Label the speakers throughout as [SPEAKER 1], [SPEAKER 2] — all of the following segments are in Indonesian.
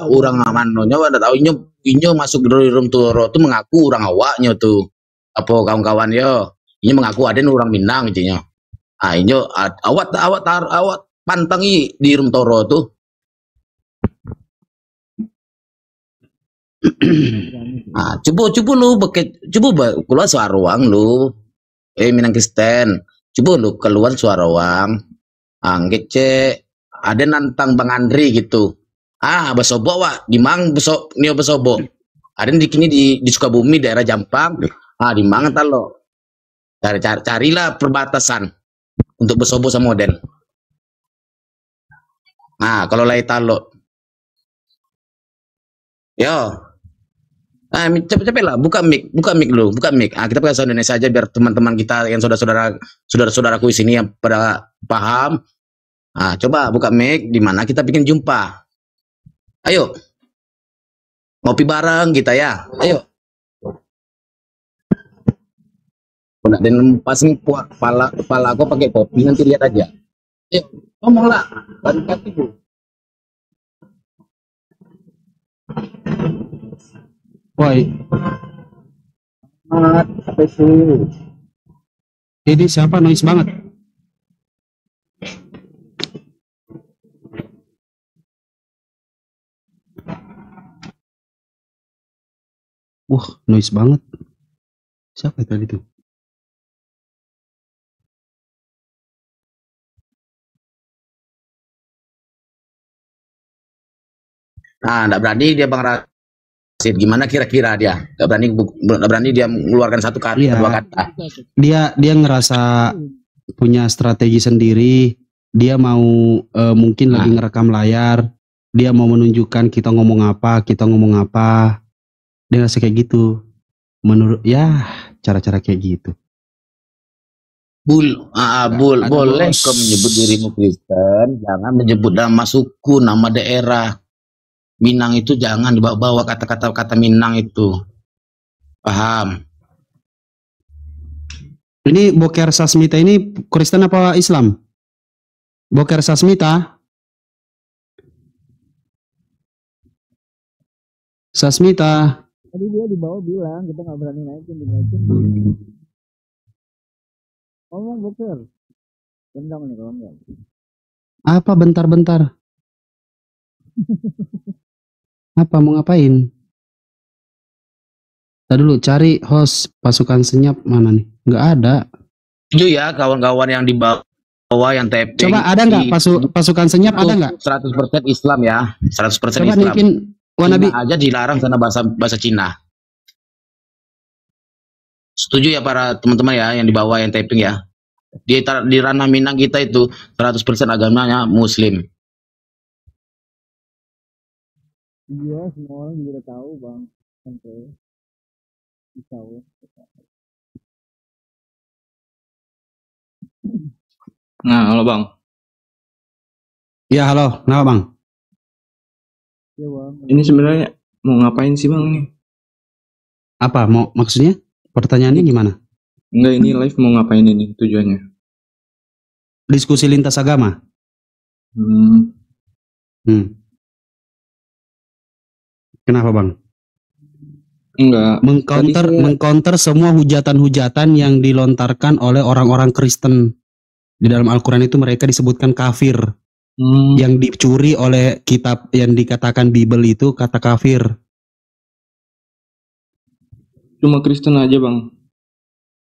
[SPEAKER 1] orang manonya ada tahu inyo masuk dari room toro tuh mengaku orang awaknya tuh. Apa kawan-kawan yo. Inyo mengaku ada orang Minang gitu nya. Ah inyo awak pantangi di room toro tuh. Coba lu keluar suara ruang lu. Minang Kristen. Coba lu keluar suara ruang. Ngece ada nantang Bang Andri gitu. Besobo wak, di mang besok nio besobo. Ada di kini di Sukabumi daerah Jampang. Di mang talo. Carilah perbatasan untuk besobo sama model. Kalau lai talo. Yo. Cepet-cepet lah, buka mic lu, buka mic. Kita pakai bahasa Indonesia aja biar teman-teman kita yang saudara-saudaraku di sini yang pada paham. Coba buka mic, di mana kita bikin jumpa. Ayo. Ngopi bareng kita ya. Ayo. Dan pas nih kepala aku pakai kopi nanti lihat aja. Ayo, ngomonglah. Baru kaki bu.
[SPEAKER 2] Woi.
[SPEAKER 1] Apa itu?
[SPEAKER 2] Ini siapa noise banget? Wah, noise banget. Siapa tadi tuh?
[SPEAKER 1] Enggak berani dia Bang Rasid. Gimana kira-kira dia? Enggak berani dia mengeluarkan satu kata, dua kata.
[SPEAKER 2] Dia ngerasa punya strategi sendiri. Dia mau mungkin lagi ngerekam layar. Dia mau menunjukkan kita ngomong apa. Dia ngerasa kayak gitu. Menurut cara-cara kayak gitu.
[SPEAKER 1] Boleh kau menyebut dirimu Kristen, jangan menyebut nama suku, nama daerah. Minang itu jangan dibawa-bawa kata-kata Minang itu. Paham?
[SPEAKER 2] Ini Boker Sasmita ini Kristen apa Islam? Boker Sasmita?
[SPEAKER 3] Tadi dia di bawah bilang kita nggak berani naikin. Ngomong Boker. Tendang nih kalau enggak.
[SPEAKER 2] Apa bentar? Apa mau ngapain? Tadi dulu cari host pasukan senyap mana nih? Nggak ada.
[SPEAKER 1] Itu ya kawan-kawan yang di bawah yang tapping.
[SPEAKER 2] Coba ada nggak pasukan senyap ada nggak?
[SPEAKER 1] 100% Islam ya, 100%
[SPEAKER 2] coba
[SPEAKER 1] Islam.
[SPEAKER 2] Cina
[SPEAKER 1] aja dilarang karena bahasa Cina. Setuju ya para teman-teman ya yang di bawah yang tapping ya. Di ranah Minang kita itu 100% agamanya Muslim.
[SPEAKER 3] Iya, semua orang juga tahu Bang. Sampai tahu.
[SPEAKER 4] Halo Bang.
[SPEAKER 2] Ya halo, kenapa Bang?
[SPEAKER 3] Ya Bang.
[SPEAKER 4] Ini sebenarnya mau ngapain sih Bang ini?
[SPEAKER 2] Apa maksudnya? Pertanyaannya gimana?
[SPEAKER 4] Enggak, ini live mau ngapain ini tujuannya?
[SPEAKER 2] Diskusi lintas agama. Kenapa Bang?
[SPEAKER 4] Enggak.
[SPEAKER 2] Mengcounter semua hujatan-hujatan yang dilontarkan oleh orang-orang Kristen. Di dalam Al-Quran itu mereka disebutkan kafir. Yang dicuri oleh kitab yang dikatakan Bible itu kata kafir.
[SPEAKER 4] Cuma Kristen aja Bang?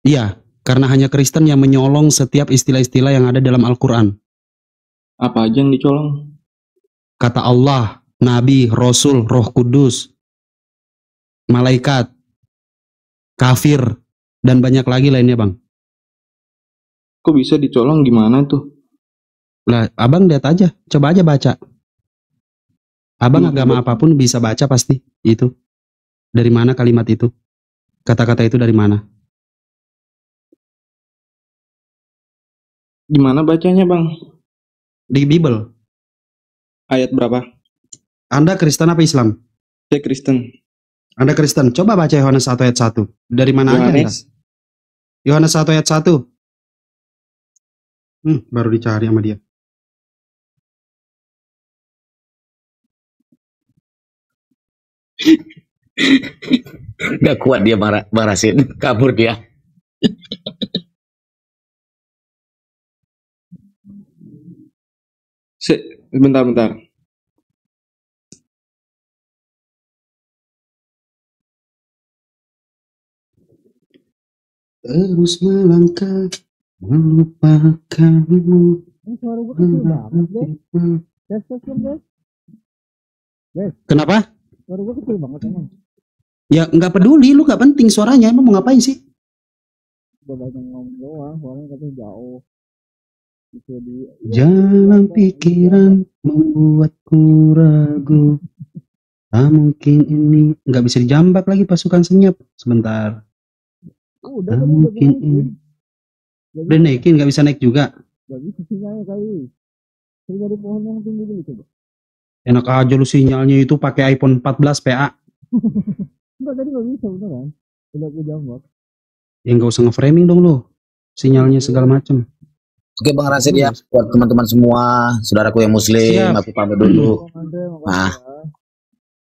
[SPEAKER 2] Iya, karena hanya Kristen yang menyolong setiap istilah-istilah yang ada dalam Al-Quran.
[SPEAKER 4] Apa aja yang dicolong?
[SPEAKER 2] Kata Allah, Nabi, Rasul, Roh Kudus, malaikat, kafir, dan banyak lagi lainnya Bang.
[SPEAKER 4] Kok bisa dicolong, gimana tuh?
[SPEAKER 2] Lah, abang lihat aja, coba aja baca. Abang agama apapun bisa baca pasti itu. Dari mana kalimat itu? Kata-kata itu dari mana?
[SPEAKER 4] Gimana bacanya Bang?
[SPEAKER 2] Di Bible.
[SPEAKER 4] Ayat berapa?
[SPEAKER 2] Anda Kristen apa Islam?
[SPEAKER 4] Saya Kristen.
[SPEAKER 2] Anda Kristen, coba baca Yohanes 1 ayat 1. Dari mana aja Anda? Yohanes 1 ayat 1. Baru dicari sama dia.
[SPEAKER 1] Gak kuat dia marahin, kabur dia.
[SPEAKER 4] Bentar.
[SPEAKER 2] Terus melangkah melupakanmu.
[SPEAKER 3] Suara gue kecil banget, Des. Des.
[SPEAKER 2] Kenapa?
[SPEAKER 3] Suara gue kecil banget emang.
[SPEAKER 2] Ya nggak peduli, lu nggak penting suaranya. Emang mau ngapain sih?
[SPEAKER 3] Udah banyak ngomong doang, suaranya katanya jauh. Bisa di
[SPEAKER 2] Jalan pikiran membuatku ragu. Tak mungkin ini nggak bisa dijambak lagi pasukan senyap. Sebentar.
[SPEAKER 3] udah
[SPEAKER 2] Tak
[SPEAKER 3] tadi
[SPEAKER 2] mungkin ini. Udah naikin nggak bisa naik juga.
[SPEAKER 3] Gak bisa sinyalnya kali. Terus dari pohon yang tinggi dulu coba.
[SPEAKER 2] Enak aja lu sinyalnya itu pakai iPhone 14 PA.
[SPEAKER 3] Enggak, tadi gak bisa beneran. Udah aku jambak.
[SPEAKER 2] Ya nggak usah nge-framing dong lu. Sinyalnya segala macem.
[SPEAKER 1] Oke Bang Rasid ya, buat teman-teman semua, saudaraku yang muslim,
[SPEAKER 2] Siap.
[SPEAKER 1] aku pamit dulu. Nah,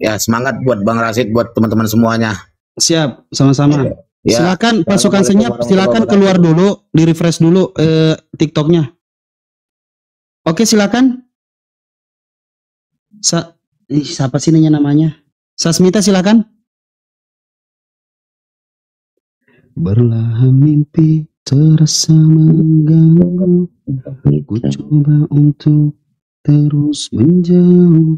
[SPEAKER 1] ya semangat buat Bang Rasid, buat teman-teman semuanya.
[SPEAKER 2] Siap, sama-sama.
[SPEAKER 1] Ya.
[SPEAKER 2] Silakan pasukan senyap,
[SPEAKER 1] Assalamualaikum
[SPEAKER 2] silakan keluar dulu, di refresh dulu TikToknya. Oke, silakan. Siapa sih namanya? Sasmita, silakan. Berlahan mimpi terasa mengganggu. Ku coba untuk terus menjauh.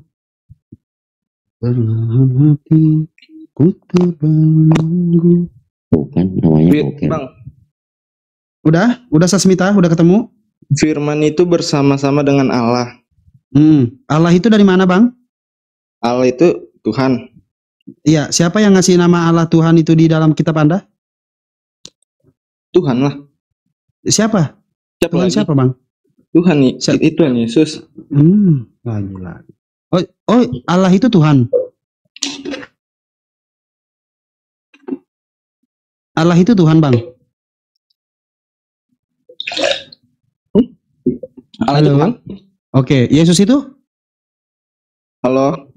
[SPEAKER 2] Berlahan hati ku terbelenggu.
[SPEAKER 5] Bukan namanya Boker.
[SPEAKER 4] Bang,
[SPEAKER 2] Udah Sasmita, udah ketemu?
[SPEAKER 4] firman itu bersama-sama dengan Allah.
[SPEAKER 2] Allah itu dari mana, Bang?
[SPEAKER 4] Allah itu Tuhan.
[SPEAKER 2] Iya, siapa yang ngasih nama Allah Tuhan itu di dalam kitab Anda?
[SPEAKER 4] Tuhan lah.
[SPEAKER 2] Siapa?
[SPEAKER 4] Siapa
[SPEAKER 2] Tuhan
[SPEAKER 4] lagi?
[SPEAKER 2] siapa, Bang?
[SPEAKER 4] Tuhan nih.
[SPEAKER 2] Siapa?
[SPEAKER 4] Itu Tuhan Yesus.
[SPEAKER 2] Lagi. Oh, Allah itu Tuhan. Allah itu Tuhan, Bang.
[SPEAKER 4] Allah itu
[SPEAKER 2] Halo.
[SPEAKER 4] Tuhan.
[SPEAKER 2] Oke, Yesus itu?
[SPEAKER 4] Halo.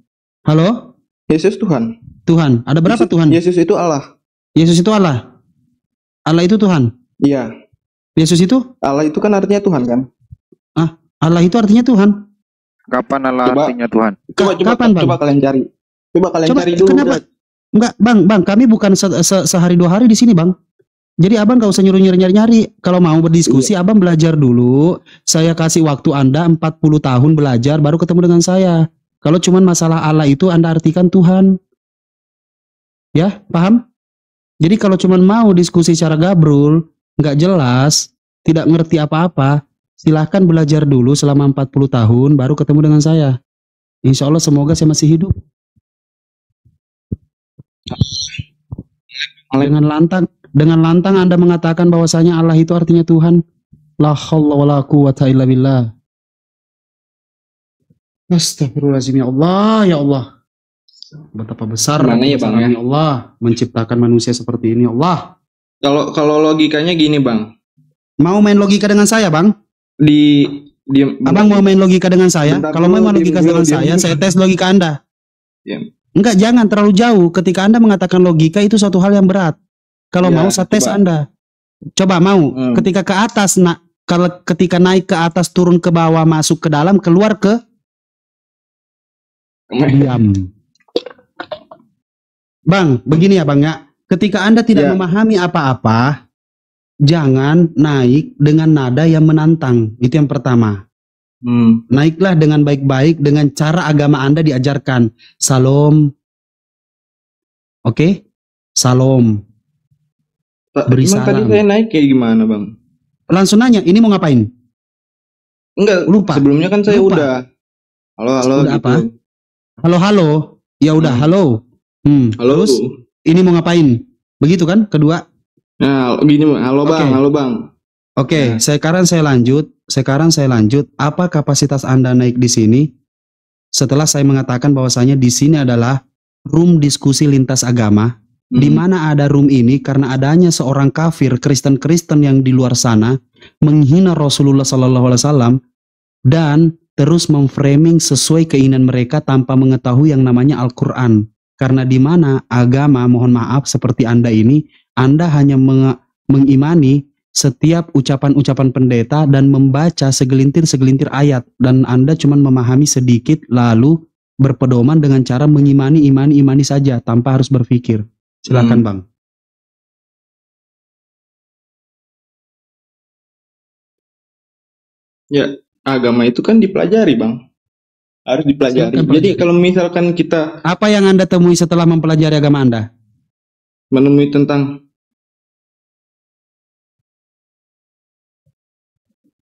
[SPEAKER 2] Halo?
[SPEAKER 4] Yesus Tuhan.
[SPEAKER 2] Tuhan. Ada berapa Tuhan?
[SPEAKER 4] Yesus itu Allah.
[SPEAKER 2] Yesus itu Allah. Allah itu Tuhan.
[SPEAKER 4] Iya.
[SPEAKER 2] Yesus itu?
[SPEAKER 4] Allah itu kan artinya Tuhan kan?
[SPEAKER 2] Allah itu artinya Tuhan.
[SPEAKER 6] Kapan Allah
[SPEAKER 4] Coba.
[SPEAKER 6] artinya Tuhan?
[SPEAKER 2] Kapan, Bang?
[SPEAKER 4] Coba kalian cari. Coba kalian cari dulu.
[SPEAKER 2] Kenapa?
[SPEAKER 4] udah.
[SPEAKER 2] Enggak, Bang, kami bukan sehari 2 hari di sini, Bang. Jadi abang gak usah nyari-nyari. Kalau mau berdiskusi, abang belajar dulu. Saya kasih waktu Anda 40 tahun belajar, baru ketemu dengan saya. Kalau cuman masalah Allah itu Anda artikan Tuhan. Ya, paham? Jadi kalau cuman mau diskusi secara gabrul, nggak jelas, tidak ngerti apa-apa, silahkan belajar dulu selama 40 tahun, baru ketemu dengan saya. Insya Allah semoga saya masih hidup. Dengan lantang Anda mengatakan bahwasanya Allah itu artinya Tuhan. La haula wala quwata illa billah. Astagfirullahaladzim, ya Allah, ya Allah. Betapa besar
[SPEAKER 4] Mana ya, Bang, ya?
[SPEAKER 2] Allah menciptakan manusia seperti ini, Allah.
[SPEAKER 4] Kalau logikanya gini, Bang.
[SPEAKER 2] Mau main logika dengan saya, Bang?
[SPEAKER 4] Abang
[SPEAKER 2] Mau main logika dengan saya?
[SPEAKER 4] Bentar
[SPEAKER 2] Kalau
[SPEAKER 4] dulu,
[SPEAKER 2] mau main logika
[SPEAKER 4] diam
[SPEAKER 2] dengan
[SPEAKER 4] dulu.
[SPEAKER 2] saya tes logika Anda.
[SPEAKER 4] Diam.
[SPEAKER 2] Enggak, jangan terlalu jauh. Ketika Anda mengatakan logika itu suatu hal yang berat. Kalau
[SPEAKER 4] Ya,
[SPEAKER 2] mau saya tes
[SPEAKER 4] coba.
[SPEAKER 2] Anda. Coba mau. Ketika ke atas, kalau ketika naik ke atas, turun ke bawah, masuk ke dalam, keluar ke diam. Bang, begini ya Bang ya. Ketika Anda tidak
[SPEAKER 4] Ya.
[SPEAKER 2] memahami apa-apa, jangan naik dengan nada yang menantang. Itu yang pertama. Naiklah dengan baik-baik, dengan cara agama Anda diajarkan. Salam. Oke? Salam. Beri
[SPEAKER 4] Emang tadi
[SPEAKER 2] salam.
[SPEAKER 4] saya naik kayak gimana, Bang?
[SPEAKER 2] Langsung nanya, ini mau ngapain?
[SPEAKER 4] Enggak,
[SPEAKER 2] Lupa.
[SPEAKER 4] sebelumnya kan saya
[SPEAKER 2] Lupa.
[SPEAKER 4] udah. Halo
[SPEAKER 2] Udah
[SPEAKER 4] gitu.
[SPEAKER 2] apa? Halo. Ya udah, halo.
[SPEAKER 4] Halo.
[SPEAKER 2] Terus, ini mau ngapain? Begitu kan? Kedua.
[SPEAKER 4] Nah, gini, halo Bang,
[SPEAKER 2] Oke.
[SPEAKER 4] halo Bang.
[SPEAKER 2] Oke,
[SPEAKER 4] Ya.
[SPEAKER 2] sekarang saya lanjut. Apa kapasitas Anda naik di sini? Setelah saya mengatakan bahwasanya di sini adalah room diskusi lintas agama. Di mana ada room ini karena adanya seorang kafir Kristen-Kristen yang di luar sana menghina Rasulullah SAW dan terus memframing sesuai keinginan mereka tanpa mengetahui yang namanya Al-Quran. Karena di mana agama, mohon maaf, seperti Anda ini, Anda hanya mengimani setiap ucapan-ucapan pendeta dan membaca segelintir-segelintir ayat, dan Anda cuma memahami sedikit lalu berpedoman dengan cara imani saja tanpa harus berpikir. Silakan Bang.
[SPEAKER 4] Ya, agama itu kan dipelajari, Bang. Harus dipelajari.
[SPEAKER 2] Silakan,
[SPEAKER 4] Jadi kalau misalkan kita
[SPEAKER 2] apa yang Anda temui setelah mempelajari agama Anda?
[SPEAKER 4] menemui tentang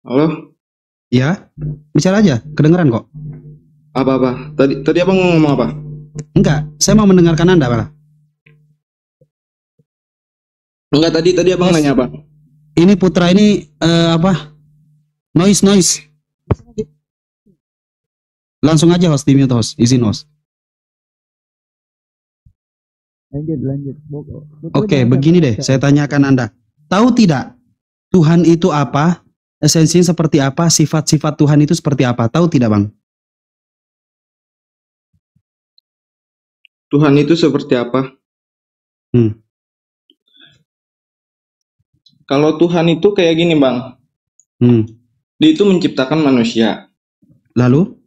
[SPEAKER 4] Halo?
[SPEAKER 2] Ya, bicara aja, kedengeran kok.
[SPEAKER 4] Apa-apa? Tadi Abang ngomong apa?
[SPEAKER 2] Enggak, saya mau mendengarkan Anda malah.
[SPEAKER 4] Enggak, tadi Abang nanya apa?
[SPEAKER 2] Ini Putra ini apa? Noise. Langsung aja host, di mute host, izin host.
[SPEAKER 3] Lanjut.
[SPEAKER 2] Oke, begini deh, saya tanyakan Anda. Tahu tidak Tuhan itu apa? Esensinya seperti apa? Sifat-sifat Tuhan itu seperti apa? Tahu tidak, Bang?
[SPEAKER 4] Tuhan itu seperti apa? Kalau Tuhan itu kayak gini, Bang. Dia itu menciptakan manusia.
[SPEAKER 2] Lalu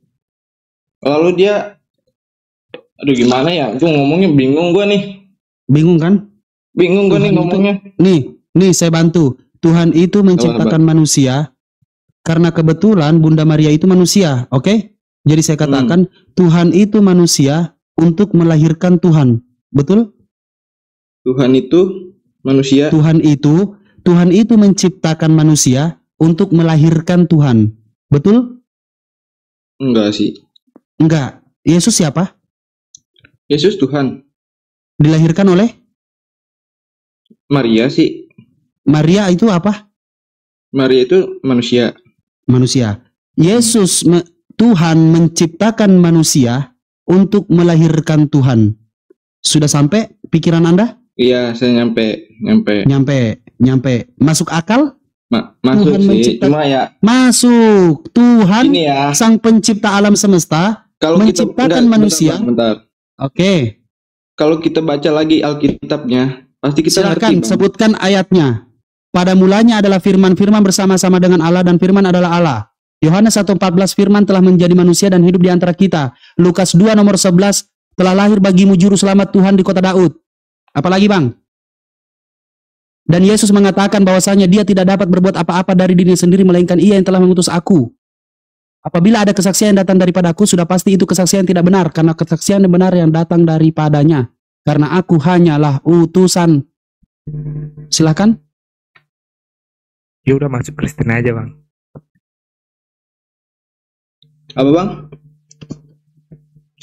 [SPEAKER 4] dia, aduh gimana ya? Itu ngomongnya bingung gua nih.
[SPEAKER 2] Bingung kan?
[SPEAKER 4] Bingung gua nih ngomongnya.
[SPEAKER 2] Nih saya bantu. Tuhan itu menciptakan manusia karena kebetulan Bunda Maria itu manusia, oke? Jadi saya katakan Tuhan itu manusia untuk melahirkan Tuhan, betul?
[SPEAKER 4] Tuhan itu manusia.
[SPEAKER 2] Tuhan itu menciptakan manusia untuk melahirkan Tuhan, betul?
[SPEAKER 4] Enggak sih.
[SPEAKER 2] Enggak. Yesus siapa?
[SPEAKER 4] Yesus Tuhan.
[SPEAKER 2] Dilahirkan oleh?
[SPEAKER 4] Maria sih.
[SPEAKER 2] Maria itu apa?
[SPEAKER 4] Maria itu manusia.
[SPEAKER 2] Manusia. Tuhan menciptakan manusia untuk melahirkan Tuhan. Sudah sampai pikiran Anda?
[SPEAKER 4] Iya, saya nyampe.
[SPEAKER 2] Masuk akal?
[SPEAKER 4] Masuk
[SPEAKER 2] Tuhan
[SPEAKER 4] sih. Cuma ya.
[SPEAKER 2] Masuk. Tuhan
[SPEAKER 4] ya.
[SPEAKER 2] Sang Pencipta alam semesta
[SPEAKER 4] Kalau
[SPEAKER 2] menciptakan manusia.
[SPEAKER 4] Bentar.
[SPEAKER 2] Oke.
[SPEAKER 4] Kalau kita baca lagi Alkitabnya, pasti kita
[SPEAKER 2] silakan
[SPEAKER 4] ngerti,
[SPEAKER 2] sebutkan ayatnya. Pada mulanya adalah firman bersama-sama dengan Allah dan firman adalah Allah. Yohanes 1:14 firman telah menjadi manusia dan hidup di antara kita. Lukas 2 nomor 11 telah lahir bagimu juru selamat Tuhan di kota Daud. Apalagi Bang? Dan Yesus mengatakan bahwasanya dia tidak dapat berbuat apa-apa dari dirinya sendiri melainkan ia yang telah mengutus aku. Apabila ada kesaksian yang datang daripadaku, sudah pasti itu kesaksian tidak benar, karena kesaksian yang benar yang datang daripadanya. Karena aku hanyalah utusan. Silakan.
[SPEAKER 6] Ya udah masuk Kristen aja Bang.
[SPEAKER 4] Apa Bang?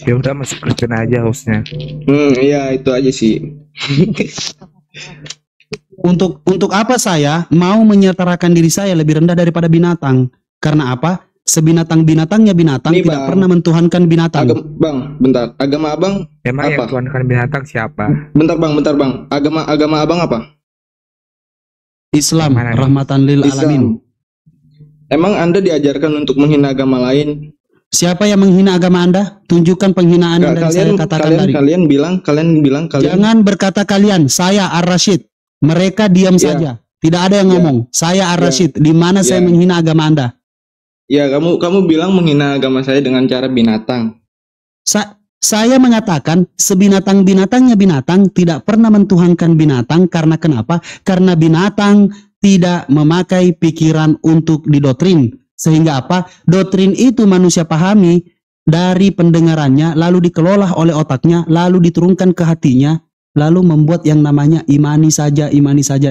[SPEAKER 6] Ya udah masuk Kristen aja hostnya.
[SPEAKER 4] Iya itu aja sih.
[SPEAKER 2] Untuk apa saya mau menyetarakan diri saya lebih rendah daripada binatang? Karena apa? Sebinatang-binatangnya binatang
[SPEAKER 4] Nih,
[SPEAKER 2] tidak
[SPEAKER 4] Bang.
[SPEAKER 2] pernah mentuhankan binatang.
[SPEAKER 4] Bang, bentar. Agama Abang
[SPEAKER 6] Emang
[SPEAKER 4] apa?
[SPEAKER 6] yang tuhankan binatang siapa?
[SPEAKER 4] Bentar Bang. Agama Abang apa?
[SPEAKER 2] Islam,
[SPEAKER 6] Mana?
[SPEAKER 2] rahmatan lil
[SPEAKER 4] Islam.
[SPEAKER 2] alamin.
[SPEAKER 4] Emang Anda diajarkan untuk menghina agama lain?
[SPEAKER 2] Siapa yang menghina agama Anda? Tunjukkan penghinaan yang dari saya katakan tadi.
[SPEAKER 4] Kalian bilang
[SPEAKER 2] Jangan berkata kalian, saya Ar-Rasyid. Mereka diam saja. Tidak ada yang ngomong. Saya Ar-Rasyid. Di mana saya menghina agama Anda?
[SPEAKER 4] Ya, kamu bilang menghina agama saya dengan cara binatang.
[SPEAKER 2] Saya mengatakan sebinatang-binatangnya binatang tidak pernah mentuhankan binatang. Karena kenapa? Karena binatang tidak memakai pikiran untuk didoktrin. Sehingga apa? Doktrin itu manusia pahami dari pendengarannya, lalu dikelola oleh otaknya, lalu diturunkan ke hatinya, lalu membuat yang namanya imani saja,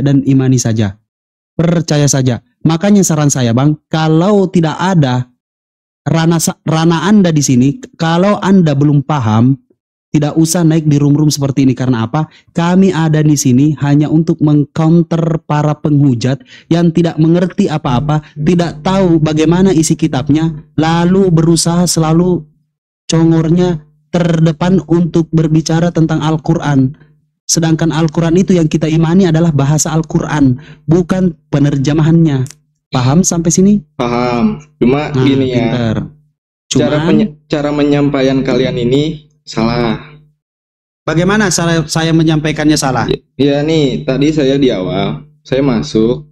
[SPEAKER 2] dan imani saja. Percaya saja. Makanya saran saya Bang, kalau tidak ada rana Anda di sini, kalau Anda belum paham, tidak usah naik di room-room seperti ini. Karena apa? Kami ada di sini hanya untuk mengcounter para penghujat yang tidak mengerti apa-apa, tidak tahu bagaimana isi kitabnya, lalu berusaha selalu congornya terdepan untuk berbicara tentang Al-Quran. Sedangkan Al-Quran itu yang kita imani adalah bahasa Al-Quran, bukan penerjemahannya. Paham sampai sini?
[SPEAKER 4] Paham. Cuma gini ya.
[SPEAKER 2] Pinter.
[SPEAKER 4] Cara penyampaian kalian ini salah.
[SPEAKER 2] Bagaimana saya menyampaikannya salah?
[SPEAKER 4] Ya nih, tadi saya di awal, saya masuk.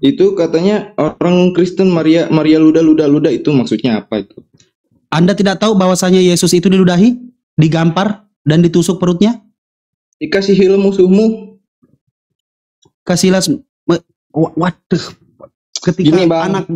[SPEAKER 4] Itu katanya orang Kristen Maria luda itu maksudnya apa itu?
[SPEAKER 2] Anda tidak tahu bahwasanya Yesus itu diludahi, digampar, dan ditusuk perutnya?
[SPEAKER 4] Dikasihilah musuhmu.
[SPEAKER 2] Kasihlah, waduh, ketika
[SPEAKER 4] Gini, Bang.
[SPEAKER 2] anak,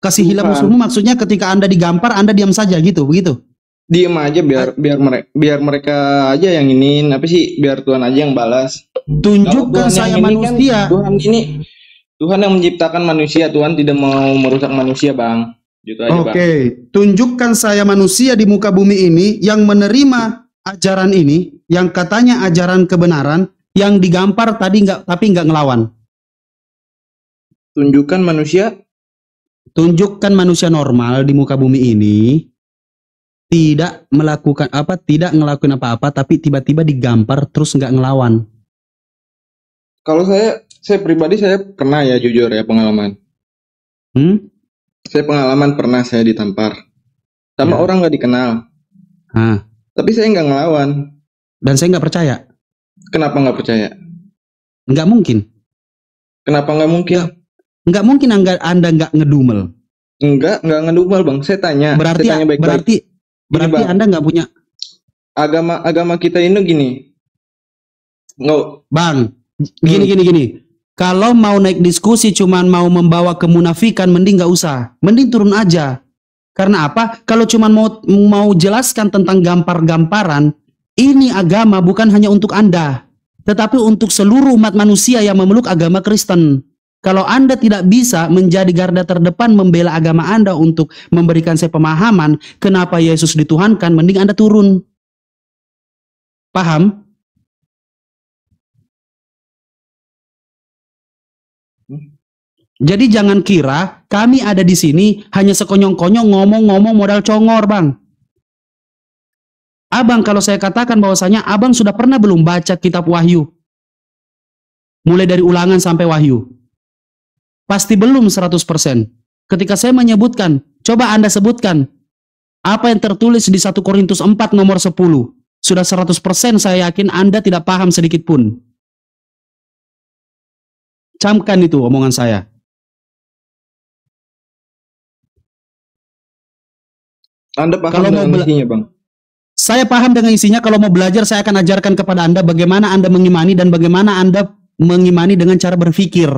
[SPEAKER 2] kasihilah musuhmu maksudnya ketika Anda digampar, Anda diam saja gitu, begitu?
[SPEAKER 4] Diem aja biar mereka aja yang iniin, apa sih, biar Tuhan aja yang balas.
[SPEAKER 2] Tunjukkan saya manusia.
[SPEAKER 4] Kan, Tuhan yang menciptakan manusia, Tuhan tidak mau merusak manusia, Bang. Gitu aja, Bang.
[SPEAKER 2] Oke, tunjukkan saya manusia di muka bumi ini yang menerima ajaran ini, yang katanya ajaran kebenaran, yang digampar tapi nggak ngelawan.
[SPEAKER 4] Tunjukkan manusia
[SPEAKER 2] normal di muka bumi ini tidak ngelakuin apa-apa, tapi tiba-tiba digampar terus nggak ngelawan.
[SPEAKER 4] Kalau saya pribadi saya pernah ya, jujur ya, pengalaman. Saya pengalaman pernah saya ditampar sama orang nggak dikenal. Tapi saya nggak ngelawan.
[SPEAKER 2] Dan saya nggak percaya.
[SPEAKER 4] Kenapa nggak percaya?
[SPEAKER 2] Nggak mungkin.
[SPEAKER 4] Kenapa nggak mungkin?
[SPEAKER 2] Nggak mungkin Anda nggak ngedumel.
[SPEAKER 4] Nggak ngedumel, Bang. Saya tanya.
[SPEAKER 2] Berarti Anda nggak punya
[SPEAKER 4] agama kita ini gini.
[SPEAKER 2] Bang, gini. Kalau mau naik diskusi cuman mau membawa kemunafikan, mending nggak usah. Mending turun aja. Karena apa? Kalau cuman mau jelaskan tentang gampar-gamparan, ini agama bukan hanya untuk Anda, tetapi untuk seluruh umat manusia yang memeluk agama Kristen. Kalau Anda tidak bisa menjadi garda terdepan membela agama Anda untuk memberikan saya pemahaman kenapa Yesus dituhankan, mending Anda turun. Paham? Jadi jangan kira kami ada di sini hanya sekonyong-konyong ngomong-ngomong modal congor, Bang. Abang, kalau saya katakan bahwasanya Abang sudah pernah belum baca kitab Wahyu? Mulai dari Ulangan sampai Wahyu. Pasti belum 100%. Ketika saya menyebutkan, coba Anda sebutkan apa yang tertulis di 1 Korintus 4 nomor 10. Sudah 100% saya yakin Anda tidak paham sedikit pun. Camkan itu omongan saya.
[SPEAKER 4] Anda paham dengan isinya, Bang?
[SPEAKER 2] Saya paham dengan isinya. Kalau mau belajar, saya akan ajarkan kepada Anda bagaimana Anda mengimani dan bagaimana Anda mengimani dengan cara berpikir.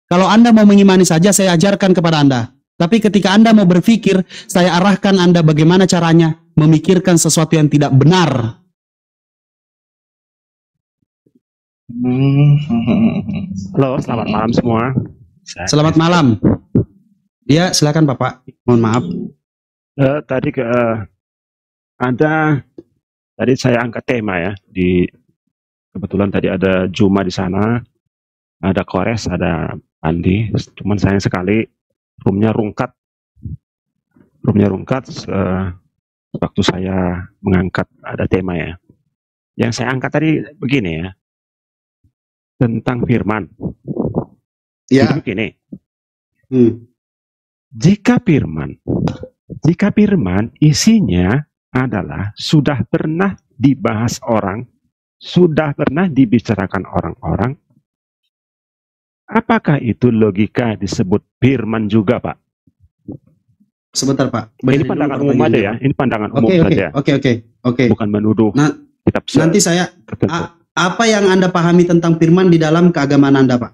[SPEAKER 2] Kalau Anda mau mengimani saja, saya ajarkan kepada Anda. Tapi ketika Anda mau berpikir, saya arahkan Anda bagaimana caranya memikirkan sesuatu yang tidak benar.
[SPEAKER 7] Halo, selamat malam semua.
[SPEAKER 2] Selamat malam. Ya, silakan Bapak. Mohon maaf.
[SPEAKER 7] Tadi saya angkat tema ya. Kebetulan tadi ada Juma di sana, ada Kores, ada Andi. Cuman sayang sekali roomnya rungkat. Waktu saya mengangkat ada tema ya. Yang saya angkat tadi begini ya, tentang firman.
[SPEAKER 2] Ya.
[SPEAKER 7] Jadi begini. Jika firman isinya adalah sudah pernah dibahas orang, sudah pernah dibicarakan orang-orang, apakah itu logika disebut firman juga, Pak?
[SPEAKER 2] Sebentar, Pak.
[SPEAKER 7] Ini pandangan umum aja ya. Ini pandangan umum saja.
[SPEAKER 2] Oke.
[SPEAKER 7] Bukan menuduh.
[SPEAKER 2] Nanti saya apa yang Anda pahami tentang firman di dalam keagamaan Anda, Pak?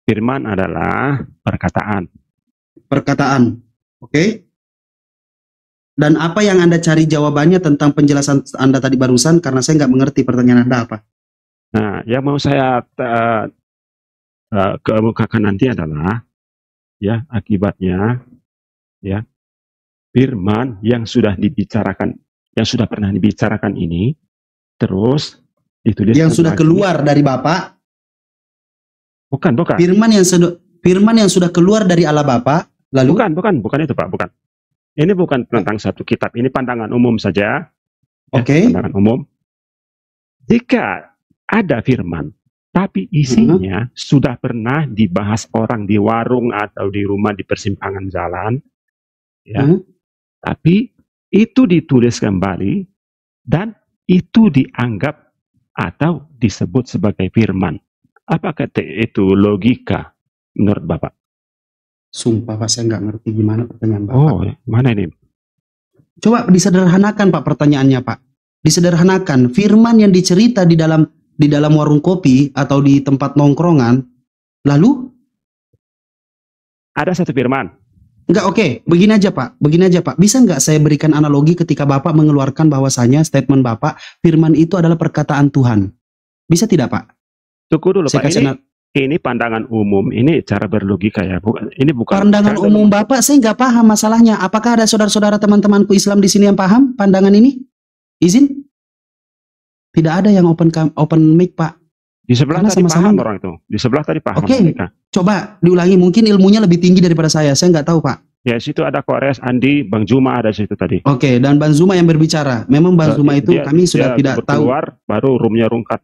[SPEAKER 7] Firman adalah perkataan.
[SPEAKER 2] Oke. Dan apa yang Anda cari jawabannya tentang penjelasan Anda tadi barusan, karena saya nggak mengerti pertanyaan Anda apa?
[SPEAKER 7] Nah, yang mau saya kemukakan nanti adalah ya akibatnya ya firman yang sudah pernah dibicarakan ini terus ditulis
[SPEAKER 2] yang sudah keluar dari Bapak.
[SPEAKER 7] Bukan.
[SPEAKER 2] Firman yang sudah keluar dari Allah Bapa, lalu
[SPEAKER 7] bukan itu, Pak, bukan. Ini bukan tentang satu kitab, ini pandangan umum saja.
[SPEAKER 2] Oke.
[SPEAKER 7] Pandangan umum. Jika ada firman, tapi isinya sudah pernah dibahas orang di warung atau di rumah di persimpangan jalan, ya. Tapi itu ditulis kembali dan itu dianggap atau disebut sebagai firman. Apakah itu logika menurut Bapak?
[SPEAKER 2] Sumpah Pak, saya nggak ngerti gimana pertanyaan Bapak.
[SPEAKER 7] Oh, mana ini?
[SPEAKER 2] Coba disederhanakan Pak pertanyaannya Pak. Disederhanakan, firman yang dicerita di dalam warung kopi atau di tempat nongkrongan, lalu
[SPEAKER 7] ada satu firman.
[SPEAKER 2] enggak, oke, begini aja Pak. Bisa nggak saya berikan analogi ketika Bapak mengeluarkan bahwasanya statement Bapak, firman itu adalah perkataan Tuhan. Bisa tidak Pak?
[SPEAKER 7] Tunggu dulu
[SPEAKER 2] Saya
[SPEAKER 7] Pak,
[SPEAKER 2] kasih
[SPEAKER 7] ini pandangan umum, ini cara berlogika ya, ini bukan
[SPEAKER 2] pandangan umum Bapak, saya nggak paham masalahnya. Apakah ada saudara-saudara teman-temanku Islam di sini yang paham pandangan ini? Izin? Tidak ada yang open mic Pak.
[SPEAKER 7] Di sebelah
[SPEAKER 2] Karena
[SPEAKER 7] tadi
[SPEAKER 2] sama-sama
[SPEAKER 7] paham orang itu. Di sebelah tadi paham
[SPEAKER 2] Oke.
[SPEAKER 7] mereka.
[SPEAKER 2] Coba diulangi, mungkin ilmunya lebih tinggi daripada saya nggak tahu Pak.
[SPEAKER 7] Ya, situ ada Kores, Andi, Bang Juma ada situ tadi.
[SPEAKER 2] Oke, dan Bang Zuma yang berbicara. Memang Bang Zuma itu kami sudah tidak tahu.
[SPEAKER 7] Keluar, baru roomnya rungkat.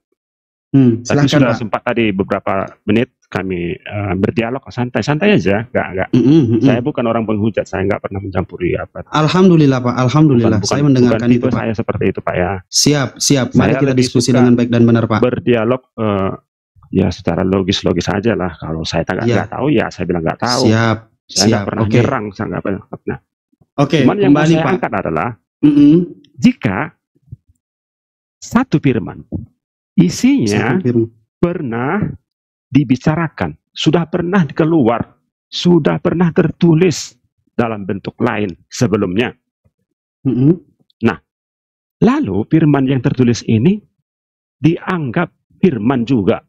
[SPEAKER 7] Tapi
[SPEAKER 2] Silakan
[SPEAKER 7] sudah
[SPEAKER 2] Pak.
[SPEAKER 7] sempat tadi beberapa menit kami berdialog santai-santai aja. Nggak. Saya bukan orang penghujat, saya nggak pernah mencampuri apa.
[SPEAKER 2] Alhamdulillah Pak, alhamdulillah. Saya mendengarkan
[SPEAKER 7] bukan
[SPEAKER 2] itu Pak.
[SPEAKER 7] saya seperti itu Pak ya.
[SPEAKER 2] Siap. Mari
[SPEAKER 7] Saya
[SPEAKER 2] kita
[SPEAKER 7] lebih
[SPEAKER 2] diskusi
[SPEAKER 7] suka
[SPEAKER 2] dengan baik dan benar Pak.
[SPEAKER 7] Berdialog ya secara logis-logis aja lah. Kalau saya nggak tahu ya saya bilang nggak tahu. Saya nggak pernah nyerang, saya nggak pernah. Nah, cuman yang mau saya angkat adalah jika satu firman isinya pernah dibicarakan, sudah pernah keluar, sudah pernah tertulis dalam bentuk lain sebelumnya. Nah, lalu firman yang tertulis ini dianggap firman juga.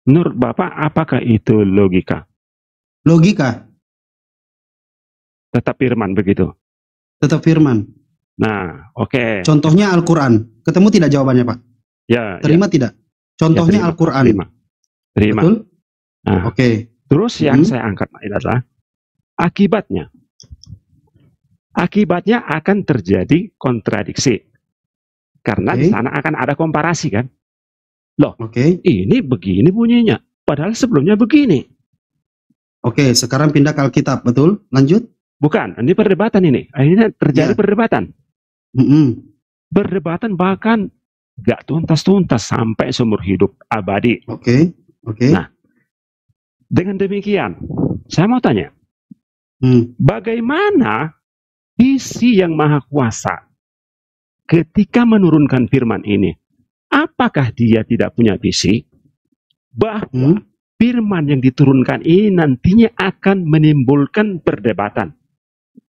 [SPEAKER 7] Menurut Bapak, apakah itu logika?
[SPEAKER 2] Logika.
[SPEAKER 7] Tetap firman begitu?
[SPEAKER 2] Tetap firman.
[SPEAKER 7] Nah, oke.
[SPEAKER 2] Contohnya Al-Quran. Ketemu tidak jawabannya Pak?
[SPEAKER 7] Ya.
[SPEAKER 2] Terima tidak? Contohnya Al-Quran.
[SPEAKER 7] Terima.
[SPEAKER 2] Betul?
[SPEAKER 7] Nah,
[SPEAKER 2] oke.
[SPEAKER 7] Terus yang saya angkat adalah akibatnya. Akibatnya akan terjadi kontradiksi. Karena di sana akan ada komparasi kan? Loh, ini begini bunyinya. Padahal sebelumnya begini.
[SPEAKER 2] Oke, sekarang pindah ke Alkitab, betul? Lanjut?
[SPEAKER 7] Bukan, ini perdebatan ini. Akhirnya terjadi perdebatan. Perdebatan bahkan gak tuntas-tuntas sampai seumur hidup abadi.
[SPEAKER 2] Oke.
[SPEAKER 7] Nah, dengan demikian, saya mau tanya, bagaimana visi yang maha kuasa ketika menurunkan firman ini? Apakah dia tidak punya visi bahwa firman yang diturunkan ini nantinya akan menimbulkan perdebatan?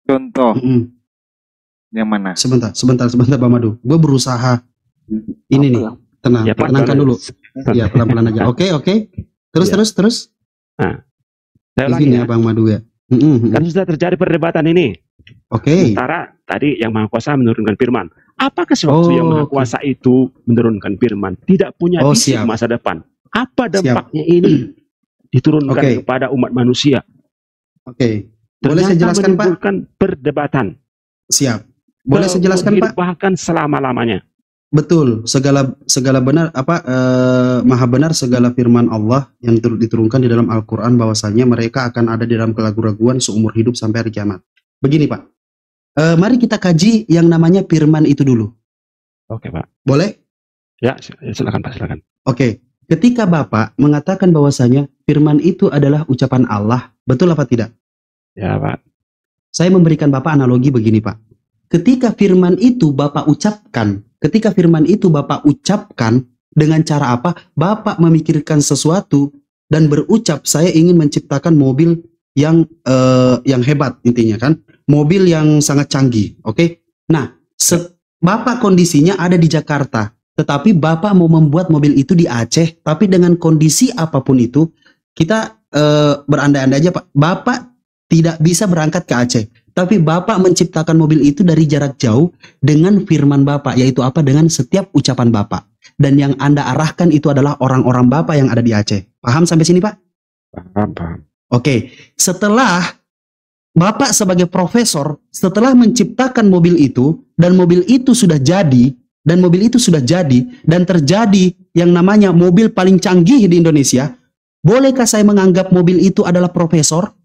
[SPEAKER 6] Contoh yang mana?
[SPEAKER 2] Sebentar Pak Madu. Gue berusaha ini nih. Tenang,
[SPEAKER 7] ya,
[SPEAKER 2] tenangkan dulu. Ya, pelan-pelan aja. Oke. Terus.
[SPEAKER 7] Nah, saya
[SPEAKER 2] izin ya Bang Madu ya.
[SPEAKER 7] Kan sudah terjadi perdebatan ini. Sementara tadi yang maha kuasa menurunkan firman. Apakah sewaktu yang maha kuasa itu menurunkan firman tidak punya visi masa depan? Apa dampaknya ini diturunkan kepada umat manusia?
[SPEAKER 2] Boleh saya jelaskan Pak?
[SPEAKER 7] Menimbulkan perdebatan.
[SPEAKER 2] Siap. Boleh saya jelaskan Pak?
[SPEAKER 7] Bahkan selama-lamanya.
[SPEAKER 2] Betul. Segala benar maha benar segala firman Allah yang diturunkan di dalam Al-Quran bahwasanya mereka akan ada di dalam keraguan-raguan seumur hidup sampai hari kiamat. Begini Pak. Mari kita kaji yang namanya firman itu dulu.
[SPEAKER 7] Oke Pak.
[SPEAKER 2] Boleh?
[SPEAKER 7] Ya, silakan Pak, silakan.
[SPEAKER 2] Oke. Ketika Bapak mengatakan bahwasanya firman itu adalah ucapan Allah, betul apa tidak?
[SPEAKER 7] Ya Pak.
[SPEAKER 2] Saya memberikan Bapak analogi begini Pak. Ketika firman itu Bapak ucapkan dengan cara apa? Bapak memikirkan sesuatu dan berucap, saya ingin menciptakan mobil yang hebat intinya kan, mobil yang sangat canggih, oke? Nah, Bapak kondisinya ada di Jakarta, tetapi Bapak mau membuat mobil itu di Aceh, tapi dengan kondisi apapun itu, kita berandai-andai aja Pak, Bapak tidak bisa berangkat ke Aceh, tapi Bapak menciptakan mobil itu dari jarak jauh dengan firman Bapak, yaitu apa? Dengan setiap ucapan Bapak. Dan yang Anda arahkan itu adalah orang-orang Bapak yang ada di Aceh. Paham sampai sini Pak?
[SPEAKER 7] Paham.
[SPEAKER 2] Oke, setelah Bapak sebagai profesor, setelah menciptakan mobil itu, dan mobil itu sudah jadi, dan terjadi yang namanya mobil paling canggih di Indonesia, bolehkah saya menganggap mobil itu adalah profesor?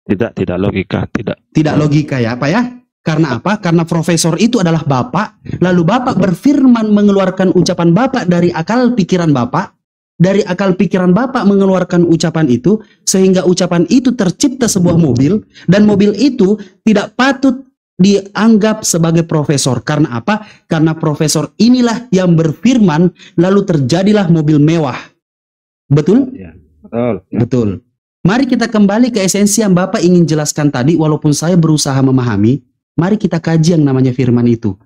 [SPEAKER 7] Tidak logika,
[SPEAKER 2] Tidak logika ya, Pak ya. Karena apa? Karena profesor itu adalah Bapak, lalu Bapak berfirman mengeluarkan ucapan Bapak dari akal pikiran Bapak, dari akal pikiran Bapak mengeluarkan ucapan itu, sehingga ucapan itu tercipta sebuah mobil, dan mobil itu tidak patut dianggap sebagai profesor. Karena apa? Karena profesor inilah yang berfirman, lalu terjadilah mobil mewah. Betul?
[SPEAKER 7] Ya, betul. Ya.
[SPEAKER 2] Betul. Mari kita kembali ke esensi yang Bapak ingin jelaskan tadi, walaupun saya berusaha memahami. Mari kita kaji yang namanya firman itu.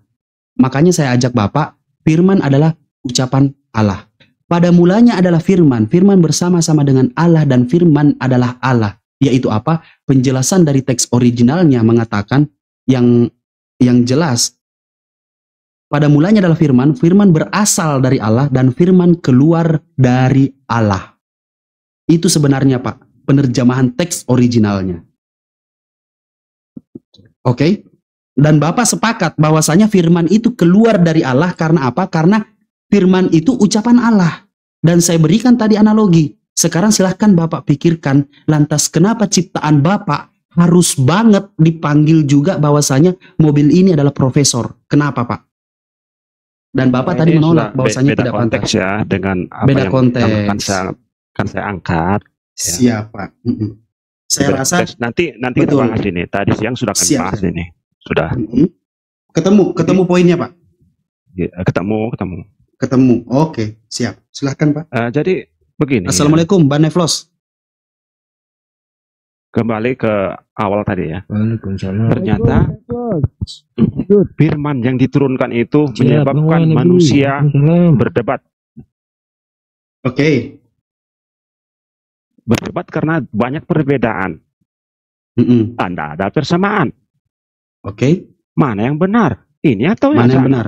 [SPEAKER 2] Makanya saya ajak Bapak, firman adalah ucapan Allah. Pada mulanya adalah firman. Firman bersama-sama dengan Allah dan firman adalah Allah. Yaitu apa? Penjelasan dari teks originalnya mengatakan yang jelas. Pada mulanya adalah firman. Firman berasal dari Allah dan firman keluar dari Allah. Itu sebenarnya Pak, penerjemahan teks originalnya. Oke? Dan Bapak sepakat bahwasanya firman itu keluar dari Allah karena apa? Karena firman itu ucapan Allah. Dan saya berikan tadi analogi. Sekarang silahkan Bapak pikirkan, lantas kenapa ciptaan Bapak harus banget dipanggil juga bahwasanya mobil ini adalah profesor? Kenapa Pak? Dan Bapak tadi menolak bahwasanya tidak pantas.
[SPEAKER 7] Ya, dengan apa
[SPEAKER 2] beda
[SPEAKER 7] yang
[SPEAKER 2] konteks.
[SPEAKER 7] Kan saya angkat.
[SPEAKER 2] Ya. Siapa? Saya rasa
[SPEAKER 7] nanti kita bahas ini. Tadi siang sudah kami bahas ini. Sudah.
[SPEAKER 2] Ketemu poinnya Pak?
[SPEAKER 7] Ya, ketemu.
[SPEAKER 2] Oke, siap. Silahkan Pak.
[SPEAKER 7] Jadi begini.
[SPEAKER 2] Assalamualaikum, ya. Ban Neflos.
[SPEAKER 7] Kembali ke awal tadi ya.
[SPEAKER 3] Waalaikumsalam.
[SPEAKER 7] Ternyata firman yang diturunkan itu menyebabkan manusia berdebat.
[SPEAKER 2] Oke.
[SPEAKER 7] Berdebat karena banyak perbedaan. Anda ada persamaan.
[SPEAKER 2] Oke.
[SPEAKER 7] Mana yang benar? Ini atau
[SPEAKER 2] mana yang benar?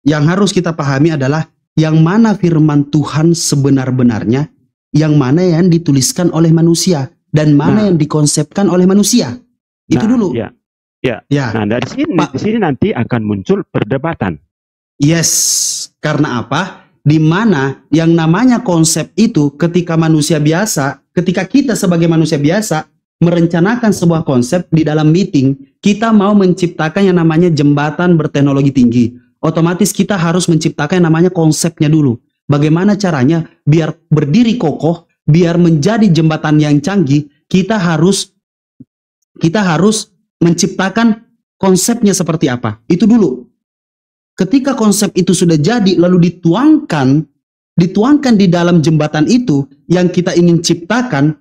[SPEAKER 2] Yang harus kita pahami adalah yang mana firman Tuhan sebenar-benarnya, yang mana yang dituliskan oleh manusia, dan mana yang dikonsepkan oleh manusia. Itu dulu.
[SPEAKER 7] Ya. Nah, dari sini nanti akan muncul perdebatan.
[SPEAKER 2] Yes. Karena apa? Di mana yang namanya konsep itu ketika manusia biasa, ketika kita sebagai manusia biasa merencanakan sebuah konsep di dalam meeting, kita mau menciptakan yang namanya jembatan berteknologi tinggi. Otomatis kita harus menciptakan yang namanya konsepnya dulu. Bagaimana caranya biar berdiri kokoh, biar menjadi jembatan yang canggih, kita harus menciptakan konsepnya seperti apa. Itu dulu. Ketika konsep itu sudah jadi, lalu dituangkan di dalam jembatan itu yang kita ingin ciptakan,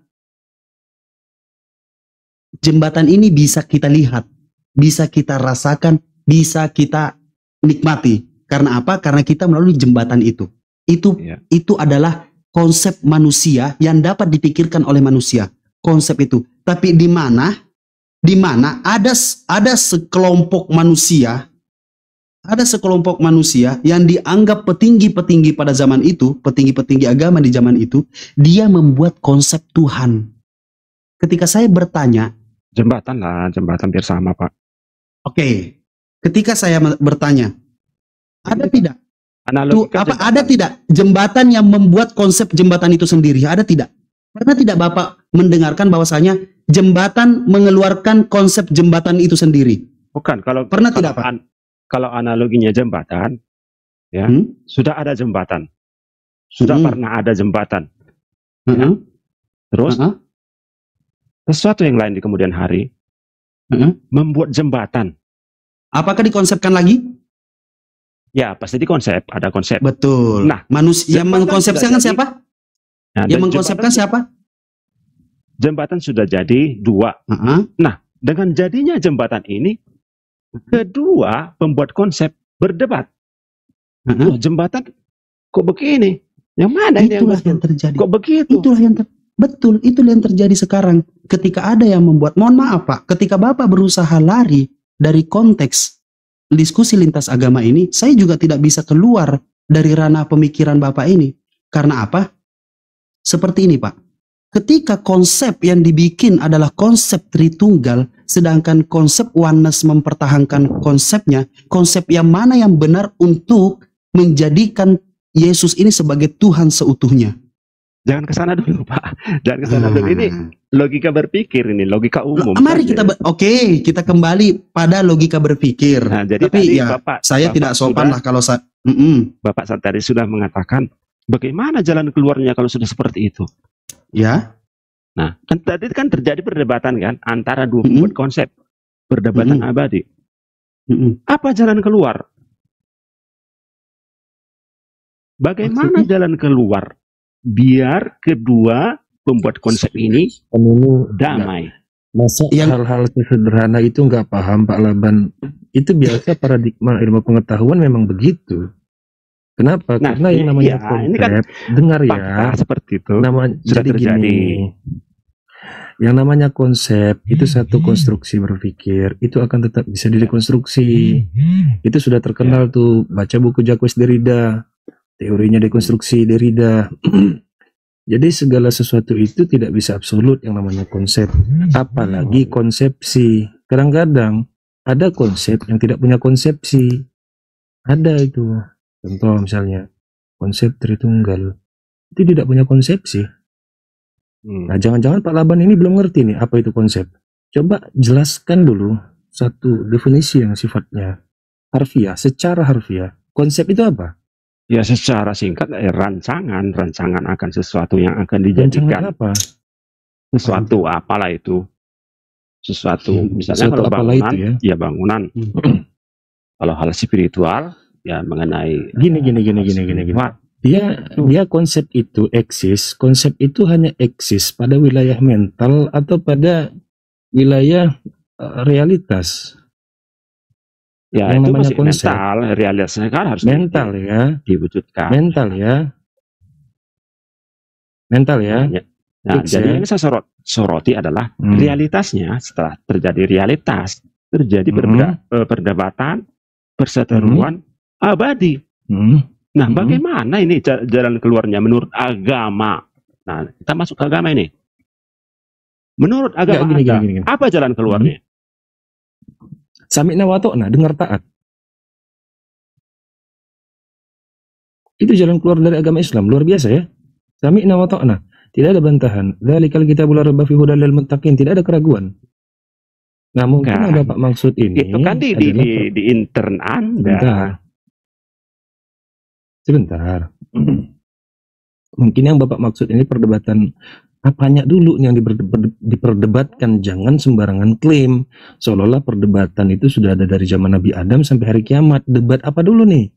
[SPEAKER 2] jembatan ini bisa kita lihat, bisa kita rasakan, bisa kita nikmati. Karena apa? Karena kita melalui jembatan itu. Itu adalah konsep manusia yang dapat dipikirkan oleh manusia. Konsep itu. Tapi di mana ada sekelompok manusia yang dianggap petinggi-petinggi pada zaman itu, petinggi-petinggi agama di zaman itu, dia membuat konsep Tuhan. Ketika saya bertanya,
[SPEAKER 7] jembatan biar sama Pak.
[SPEAKER 2] Oke. Ketika saya bertanya, ada tidak? Ada tidak jembatan yang membuat konsep jembatan itu sendiri? Ada tidak? Pernah tidak Bapak mendengarkan bahwasanya jembatan mengeluarkan konsep jembatan itu sendiri?
[SPEAKER 7] Bukan.
[SPEAKER 2] Pernah tidak Pak?
[SPEAKER 7] Kalau analoginya jembatan, ya sudah ada jembatan, sudah pernah ada jembatan. Ya. Terus sesuatu yang lain di kemudian hari membuat jembatan.
[SPEAKER 2] Apakah dikonsepkan lagi?
[SPEAKER 7] Ya, pasti dikonsep, ada konsep.
[SPEAKER 2] Betul. Nah, manusia yang mengkonsepkan siapa?
[SPEAKER 7] Nah,
[SPEAKER 2] yang mengkonsepkan siapa?
[SPEAKER 7] Jembatan sudah jadi dua. Nah, dengan jadinya jembatan ini, kedua pembuat konsep berdebat. Oh, jembatan kok begini? Yang mana ini yang
[SPEAKER 2] terjadi?
[SPEAKER 7] Kok begitu?
[SPEAKER 2] Betul, itulah yang terjadi sekarang. Ketika ada yang membuat, mohon maaf Pak, ketika Bapak berusaha lari dari konteks diskusi lintas agama ini, saya juga tidak bisa keluar dari ranah pemikiran Bapak ini. Karena apa? Seperti ini Pak, ketika konsep yang dibikin adalah konsep Tritunggal, sedangkan konsep oneness mempertahankan konsepnya, konsep yang mana yang benar untuk menjadikan Yesus ini sebagai Tuhan seutuhnya.
[SPEAKER 7] Jangan ke sana dulu Pak, jangan ke sana dulu. logika berpikir ini, logika umum.
[SPEAKER 2] Mari kita kita kembali pada logika berpikir.
[SPEAKER 7] Nah, jadi
[SPEAKER 2] tapi
[SPEAKER 7] tadi
[SPEAKER 2] ya saya tidak sopan lah kalau saya
[SPEAKER 7] Bapak tadi sudah mengatakan bagaimana jalan keluarnya kalau sudah seperti itu.
[SPEAKER 2] Ya.
[SPEAKER 7] Nah, kan tadi kan terjadi perdebatan kan antara dua pembuat konsep, perdebatan abadi. Apa jalan keluar? Bagaimana jalan keluar biar kedua pembuat konsep ini damai?
[SPEAKER 8] Masa hal-hal sederhana itu nggak paham Pak Laban? Itu biasa paradigma ilmu pengetahuan memang begitu. Kenapa?
[SPEAKER 7] Nah,
[SPEAKER 8] karena yang namanya konsep, ini kan dengar ya,
[SPEAKER 7] seperti itu.
[SPEAKER 8] Jadi gini, yang namanya konsep itu satu konstruksi berpikir, itu akan tetap bisa direkonstruksi. Itu sudah terkenal tuh, baca buku Jacques Derrida, teorinya dekonstruksi Derrida. Jadi segala sesuatu itu tidak bisa absolut yang namanya konsep, apalagi konsepsi. Kadang-kadang ada konsep yang tidak punya konsepsi, ada itu. Contoh misalnya konsep Tritunggal itu tidak punya konsepsi. Nah, jangan-jangan Pak Laban ini belum ngerti nih apa itu konsep. Coba jelaskan dulu satu definisi yang sifatnya harfiah, secara harfiah. Konsep itu apa?
[SPEAKER 7] Ya secara singkat rancangan akan sesuatu yang akan dijadikan.
[SPEAKER 8] Rancangan apa?
[SPEAKER 7] Sesuatu apalah itu. Sesuatu misalnya
[SPEAKER 8] sesuatu
[SPEAKER 7] kalau bangunan
[SPEAKER 8] itu
[SPEAKER 7] ya bangunan. Kalau hal spiritual ya mengenai
[SPEAKER 8] gini. Dia konsep itu eksis. Konsep itu hanya eksis pada wilayah mental atau pada wilayah realitas.
[SPEAKER 7] Ya
[SPEAKER 8] yang
[SPEAKER 7] itu
[SPEAKER 8] namanya
[SPEAKER 7] masih
[SPEAKER 8] konsep.
[SPEAKER 7] mental, realitasnya kan harus
[SPEAKER 8] mental ya,
[SPEAKER 7] diwujudkan.
[SPEAKER 8] Mental ya.
[SPEAKER 7] Nah, jadi yang saya soroti adalah realitasnya. Setelah terjadi realitas, terjadi perdebatan, perseteruan abadi. Nah, bagaimana ini jalan keluarnya menurut agama? Nah, kita masuk ke agama ini. Menurut agama gini. Apa jalan keluarnya?
[SPEAKER 8] Sami'na wa ta'na, dengar taat. Itu jalan keluar dari agama Islam, luar biasa ya. Sami'na wa ta'na, tidak ada bantahan. Dzalikal kitabul la raiba fihi hudal lil muttaqin, tidak ada keraguan. Nah, mungkin yang Bapak maksud ini
[SPEAKER 7] itu kan di intern Anda.
[SPEAKER 8] Sebentar. Mungkin yang Bapak maksud ini perdebatan apanya dulu yang diperdebatkan, jangan sembarangan klaim seolah-olah perdebatan itu sudah ada dari zaman Nabi Adam sampai hari kiamat. Debat apa dulu nih?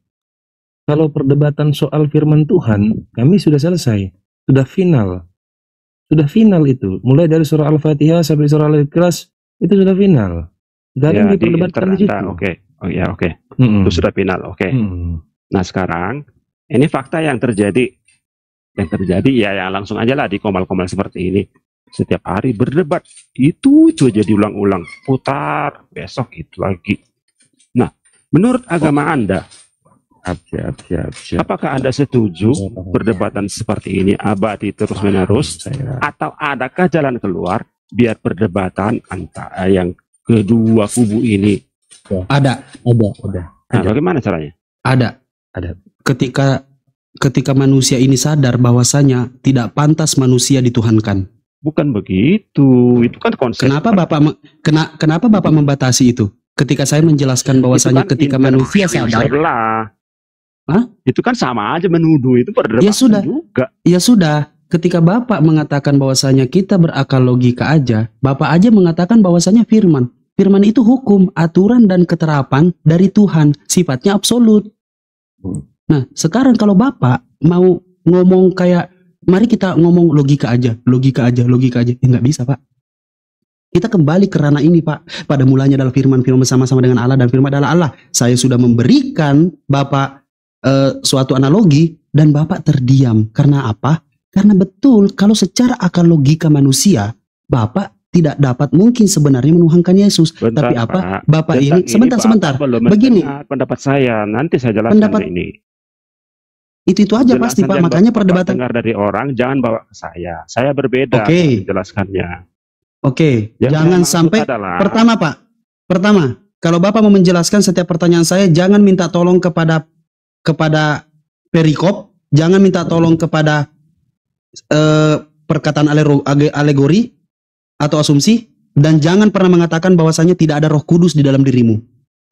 [SPEAKER 8] Kalau perdebatan soal firman Tuhan, kami sudah selesai, sudah final itu, mulai dari surah Al-Fatihah sampai surah Al-Ikhlas itu sudah final. Gak ada yang diperdebatkan di situ.
[SPEAKER 7] Oke. Itu sudah final. Oke. Nah sekarang ini fakta yang terjadi. Yang terjadi ya langsung aja lah di komal-komal seperti ini. Setiap hari berdebat. Itu aja diulang-ulang. Putar. Besok itu lagi. Nah, menurut agama Anda, apakah Anda setuju perdebatan seperti ini abadi terus-menerus? Atau adakah jalan keluar biar perdebatan antara yang kedua kubu ini?
[SPEAKER 2] Ada.
[SPEAKER 7] Nah, bagaimana caranya?
[SPEAKER 2] Ada. Ketika manusia ini sadar bahwasanya tidak pantas manusia dituhankan.
[SPEAKER 7] Bukan begitu, itu kan konsep.
[SPEAKER 2] Kenapa Bapak membatasi itu? Ketika saya menjelaskan bahwasanya kan ketika manusia sadar,
[SPEAKER 7] itu kan sama aja menuduh, itu perdebatan juga.
[SPEAKER 2] Ya sudah, ketika Bapak mengatakan bahwasanya kita berakal logika aja, Bapak aja mengatakan bahwasanya firman itu hukum, aturan dan keterapan dari Tuhan, sifatnya absolut. Nah, sekarang kalau Bapak mau ngomong kayak, mari kita ngomong logika aja, ya nggak bisa Pak. Kita kembali ke ranah ini Pak. Pada mulanya adalah firman bersama-sama dengan Allah dan firman adalah Allah. Saya sudah memberikan Bapak suatu analogi dan Bapak terdiam. Karena apa? Karena betul kalau secara akal logika manusia, Bapak tidak dapat mungkin sebenarnya menuhankan Yesus. Tapi apa? Bapak ini sebentar. Begini.
[SPEAKER 7] Pendapat saya, nanti saya jelaskan ini.
[SPEAKER 2] Itu aja pasti Pak, makanya perdebatan
[SPEAKER 7] dengar dari orang jangan bawa ke saya. Saya berbeda menjelaskannya.
[SPEAKER 2] Oke, jangan sampai Pertama, kalau Bapak mau menjelaskan setiap pertanyaan saya, jangan minta tolong kepada perikop, jangan minta tolong kepada perkataan alegori, atau asumsi, dan jangan pernah mengatakan bahwasanya tidak ada Roh Kudus di dalam dirimu.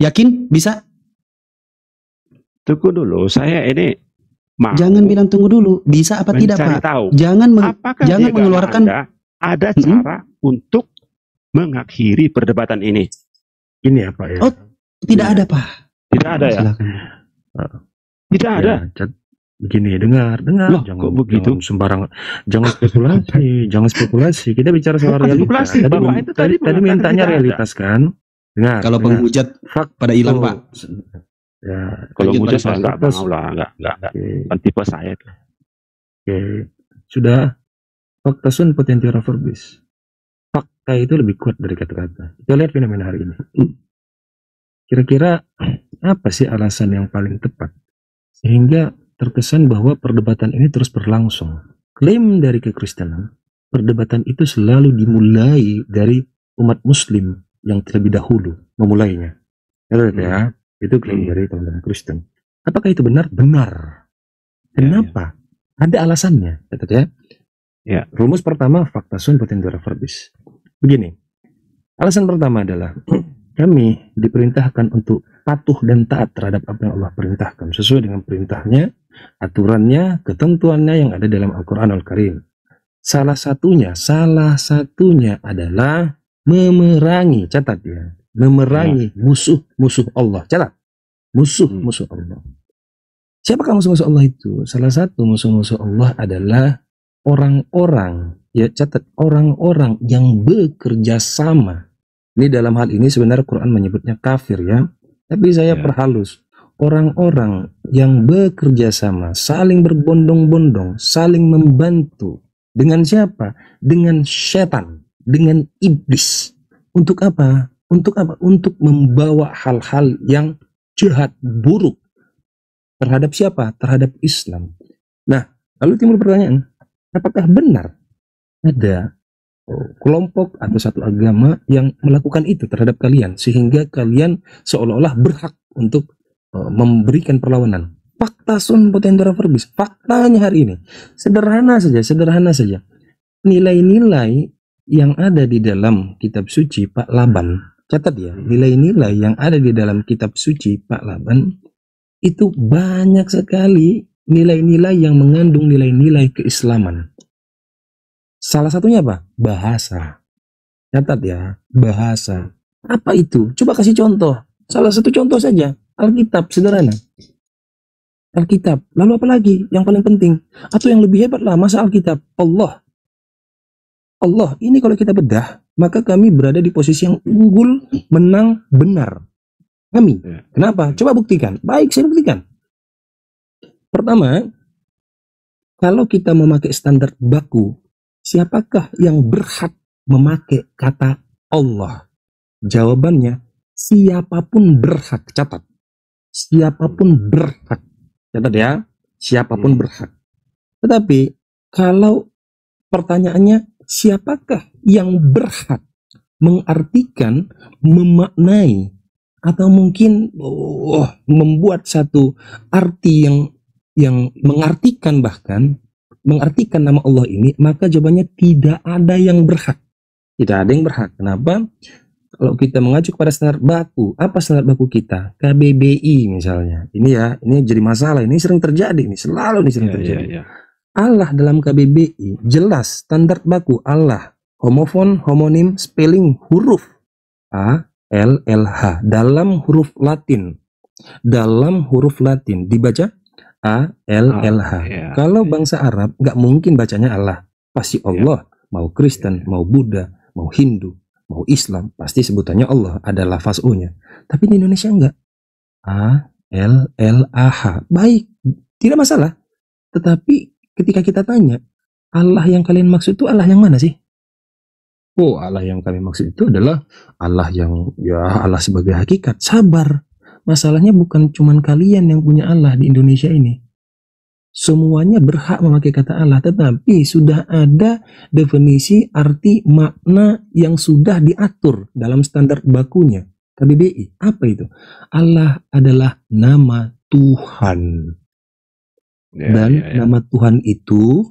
[SPEAKER 2] Yakin? Bisa?
[SPEAKER 7] Tunggu dulu, saya ini mau.
[SPEAKER 2] Jangan bilang tunggu dulu, bisa apa tidak, Pak?
[SPEAKER 7] Tahu.
[SPEAKER 2] Jangan mengeluarkan
[SPEAKER 7] ada cara untuk mengakhiri perdebatan ini.
[SPEAKER 8] Ini apa ya?
[SPEAKER 2] Oh, tidak ada, Pak.
[SPEAKER 7] Tidak ada ya? Tidak ada.
[SPEAKER 8] Begini, dengar.
[SPEAKER 7] Loh,
[SPEAKER 8] jangan
[SPEAKER 7] kok begitu?
[SPEAKER 8] Jangan sembarang, jangan spekulasi. Kita bicara soal realitas. Tadi mintanya realitas kan? Dengar.
[SPEAKER 2] Kalau penghujat pada hilang, Pak.
[SPEAKER 8] Ya,
[SPEAKER 7] kalau penghujat saya nggak mau lah, nggak. Kan tipe saya itu.
[SPEAKER 8] Oke, sudah. Fakta sun potential verbis. Fakta itu lebih kuat dari kata-kata. Kita lihat fenomena hari ini. Kira-kira apa sih alasan yang paling tepat sehingga terkesan bahwa perdebatan ini terus berlangsung? Klaim dari kekristenan, perdebatan itu selalu dimulai dari umat muslim yang terlebih dahulu memulainya. Ya, itu klaim dari teman-teman Kristen. Apakah itu benar? Benar. Kenapa? Ada alasannya, ya. Ya, rumus pertama fakta sun potential verbis. Begini. Alasan pertama adalah kami diperintahkan untuk patuh dan taat terhadap apa yang Allah perintahkan sesuai dengan perintahnya, aturannya, ketentuannya yang ada dalam Al-Qur'anul Karim. Salah satunya adalah memerangi, catat ya, memerangi musuh-musuh Allah. Catat. Musuh-musuh Allah. Siapakah musuh-musuh Allah itu? Salah satu musuh-musuh Allah adalah orang-orang, ya catat, orang-orang yang bekerja sama. Ini dalam hal ini sebenarnya Quran menyebutnya kafir ya. Tapi saya perhalus. Orang-orang yang bekerja sama, saling berbondong-bondong, saling membantu. Dengan siapa? Dengan setan, dengan iblis. Untuk apa? Untuk apa? Untuk membawa hal-hal yang jahat, buruk. Terhadap siapa? Terhadap Islam. Nah, lalu timbul pertanyaan, apakah benar ada kelompok atau satu agama yang melakukan itu terhadap kalian sehingga kalian seolah-olah berhak untuk memberikan perlawanan? Fakta sun potential verbis. Faktanya hari ini sederhana saja. Nilai-nilai yang ada di dalam kitab suci Pak Laban, catat ya, nilai-nilai yang ada di dalam kitab suci Pak Laban itu banyak sekali nilai-nilai yang mengandung nilai-nilai keislaman. Salah satunya apa? Bahasa. Catat ya, bahasa. Apa itu? Coba kasih contoh. Salah satu contoh saja. Alkitab, sederhana. Alkitab. Lalu apa lagi? Yang paling penting. Atau yang lebih hebat lah, masa Alkitab? Allah. Ini kalau kita bedah, maka kami berada di posisi yang unggul, menang, benar. Kami. Kenapa? Coba buktikan. Baik, saya buktikan. Pertama, kalau kita memakai standar baku, siapakah yang berhak memakai kata Allah? Jawabannya, siapapun berhak. Catat. Siapapun berhak. Catat ya. Siapapun berhak. Tetapi, kalau pertanyaannya, siapakah yang berhak mengartikan, memaknai, atau mungkin membuat satu arti yang mengartikan mengartikan nama Allah ini, maka jawabannya tidak ada yang berhak. Tidak ada yang berhak. Kenapa? Kalau kita mengacu kepada standar baku, apa standar baku kita? KBBI misalnya. Ini jadi masalah. Ini sering terjadi. Ini selalu sering terjadi. Allah dalam KBBI jelas standar baku Allah. Homofon, homonim, spelling huruf A, L, L, H dalam huruf Latin. Dalam huruf Latin dibaca A, L, L, H. Kalau bangsa Arab nggak mungkin bacanya Allah. Pasti Allah. Mau Kristen, mau Buddha, mau Hindu, mau Islam, pasti sebutannya Allah. Ada lafaz O-nya. Tapi di Indonesia enggak. A, L, L, A, H. Baik, tidak masalah. Tetapi ketika kita tanya, Allah yang kalian maksud itu Allah yang mana sih? Oh, Allah yang kami maksud itu adalah Allah yang, Allah sebagai hakikat. Sabar. Masalahnya bukan cuma kalian yang punya Allah di Indonesia ini. Semuanya berhak memakai kata Allah. Tetapi sudah ada definisi arti makna yang sudah diatur dalam standar bakunya. KBBI. Apa itu? Allah adalah nama Tuhan. Dan nama Tuhan itu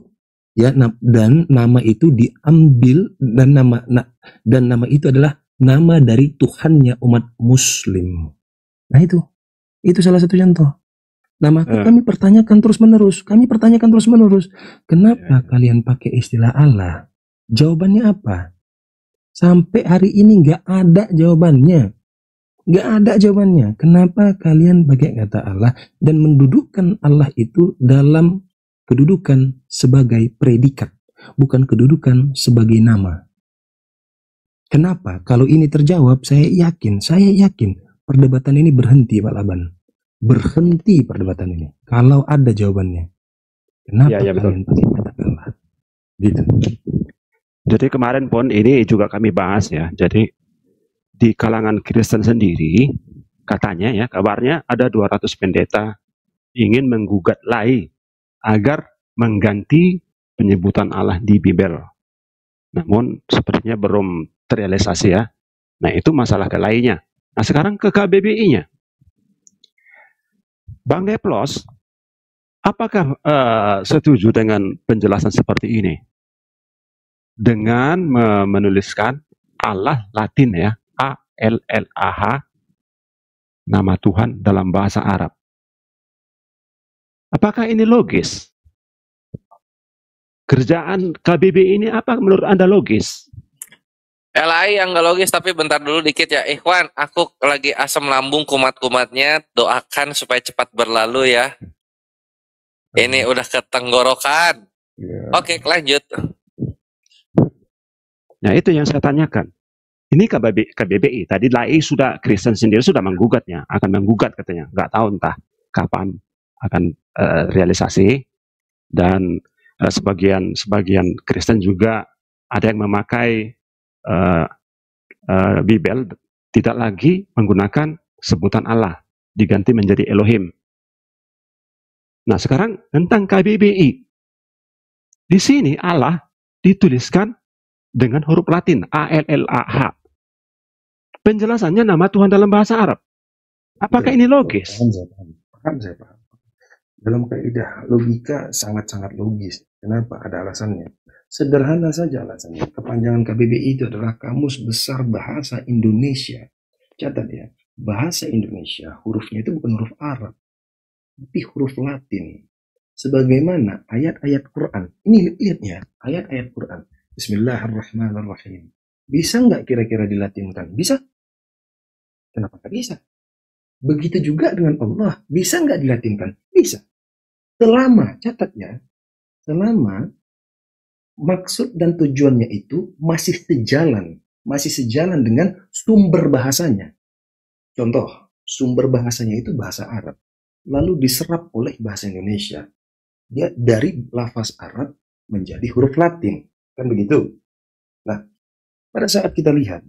[SPEAKER 8] Ya, dan nama itu diambil dan nama itu adalah nama dari Tuhannya umat Muslim. Nah itu salah satu contoh. Nama kami pertanyakan terus menerus. Kenapa kalian pakai istilah Allah? Jawabannya apa? Sampai hari ini nggak ada jawabannya. Kenapa kalian pakai kata Allah dan mendudukkan Allah itu dalam kedudukan sebagai predikat, bukan kedudukan sebagai nama? Kenapa? Kalau ini terjawab, saya yakin perdebatan ini berhenti, Pak Laban. Berhenti perdebatan ini. Kalau ada jawabannya. Kenapa kalian pakai kata Allah? Gitu.
[SPEAKER 7] Jadi kemarin pun ini juga kami bahas ya. Jadi di kalangan Kristen sendiri, katanya ya, kabarnya ada 200 pendeta ingin menggugat lai agar mengganti penyebutan Allah di Bible. Namun sepertinya belum terrealisasi ya. Nah itu masalah ke lainnya. Nah sekarang ke KBBI-nya. Bang Deplos, apakah setuju dengan penjelasan seperti ini? Dengan menuliskan Allah Latin ya, A-L-L-A-H, nama Tuhan dalam bahasa Arab. Apakah ini logis? Kerjaan KBBI ini apa menurut Anda logis?
[SPEAKER 9] LAI yang nggak logis, tapi bentar dulu dikit ya. Ikhwan, aku lagi asam lambung kumat-kumatnya. Doakan supaya cepat berlalu ya. Ini udah ketenggorokan. Oke, lanjut.
[SPEAKER 7] Nah itu yang saya tanyakan. Ini KBBI, tadi LAI sudah, Kristen sendiri sudah menggugatnya, akan menggugat katanya. Nggak tahu entah kapan akan realisasi. Dan sebagian Kristen juga ada yang memakai Bible tidak lagi menggunakan sebutan Allah, diganti menjadi Elohim. Nah sekarang tentang KBBI, di sini Allah dituliskan dengan huruf Latin A-L-L-A-H. Penjelasannya nama Tuhan dalam bahasa Arab. Apakah ini logis?
[SPEAKER 8] Paham saya. Dalam kaidah logika sangat-sangat logis. Kenapa? Ada alasannya. Sederhana saja alasannya. Kepanjangan KBBI itu adalah Kamus Besar Bahasa Indonesia. Catat ya, bahasa Indonesia hurufnya itu bukan huruf Arab, tapi huruf Latin. Sebagaimana ayat-ayat Quran. Ini lihat ya, ayat-ayat Quran. Bismillahirrahmanirrahim. Bisa nggak kira-kira dilatinkan? Bisa. Kenapa nggak bisa? Begitu juga dengan Allah. Bisa nggak dilatinkan? Bisa. Selama, catat ya, selama maksud dan tujuannya itu masih sejalan dengan sumber bahasanya. Contoh, sumber bahasanya itu bahasa Arab, lalu diserap oleh bahasa Indonesia. Dia dari lafaz Arab menjadi huruf Latin. Kan begitu? Nah, pada saat kita lihat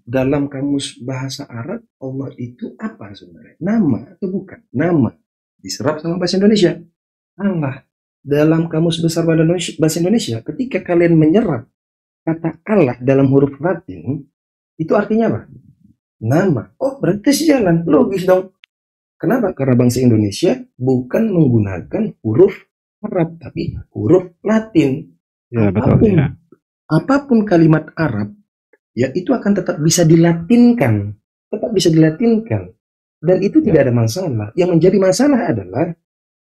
[SPEAKER 8] dalam kamus bahasa Arab, Allah itu apa sebenarnya? Nama atau bukan? Nama. Diserap sama bahasa Indonesia. Allah. Dalam kamus besar bahasa Indonesia, ketika kalian menyerap kata Allah dalam huruf Latin, itu artinya apa? Nama. Oh, berarti sejalan. Logis dong. Kenapa? Karena bangsa Indonesia bukan menggunakan huruf Arab, tapi huruf Latin.
[SPEAKER 7] Ya, betul ya.
[SPEAKER 8] Apapun kalimat Arab, ya itu akan tetap bisa dilatinkan. Dan itu tidak ada masalah. Yang menjadi masalah adalah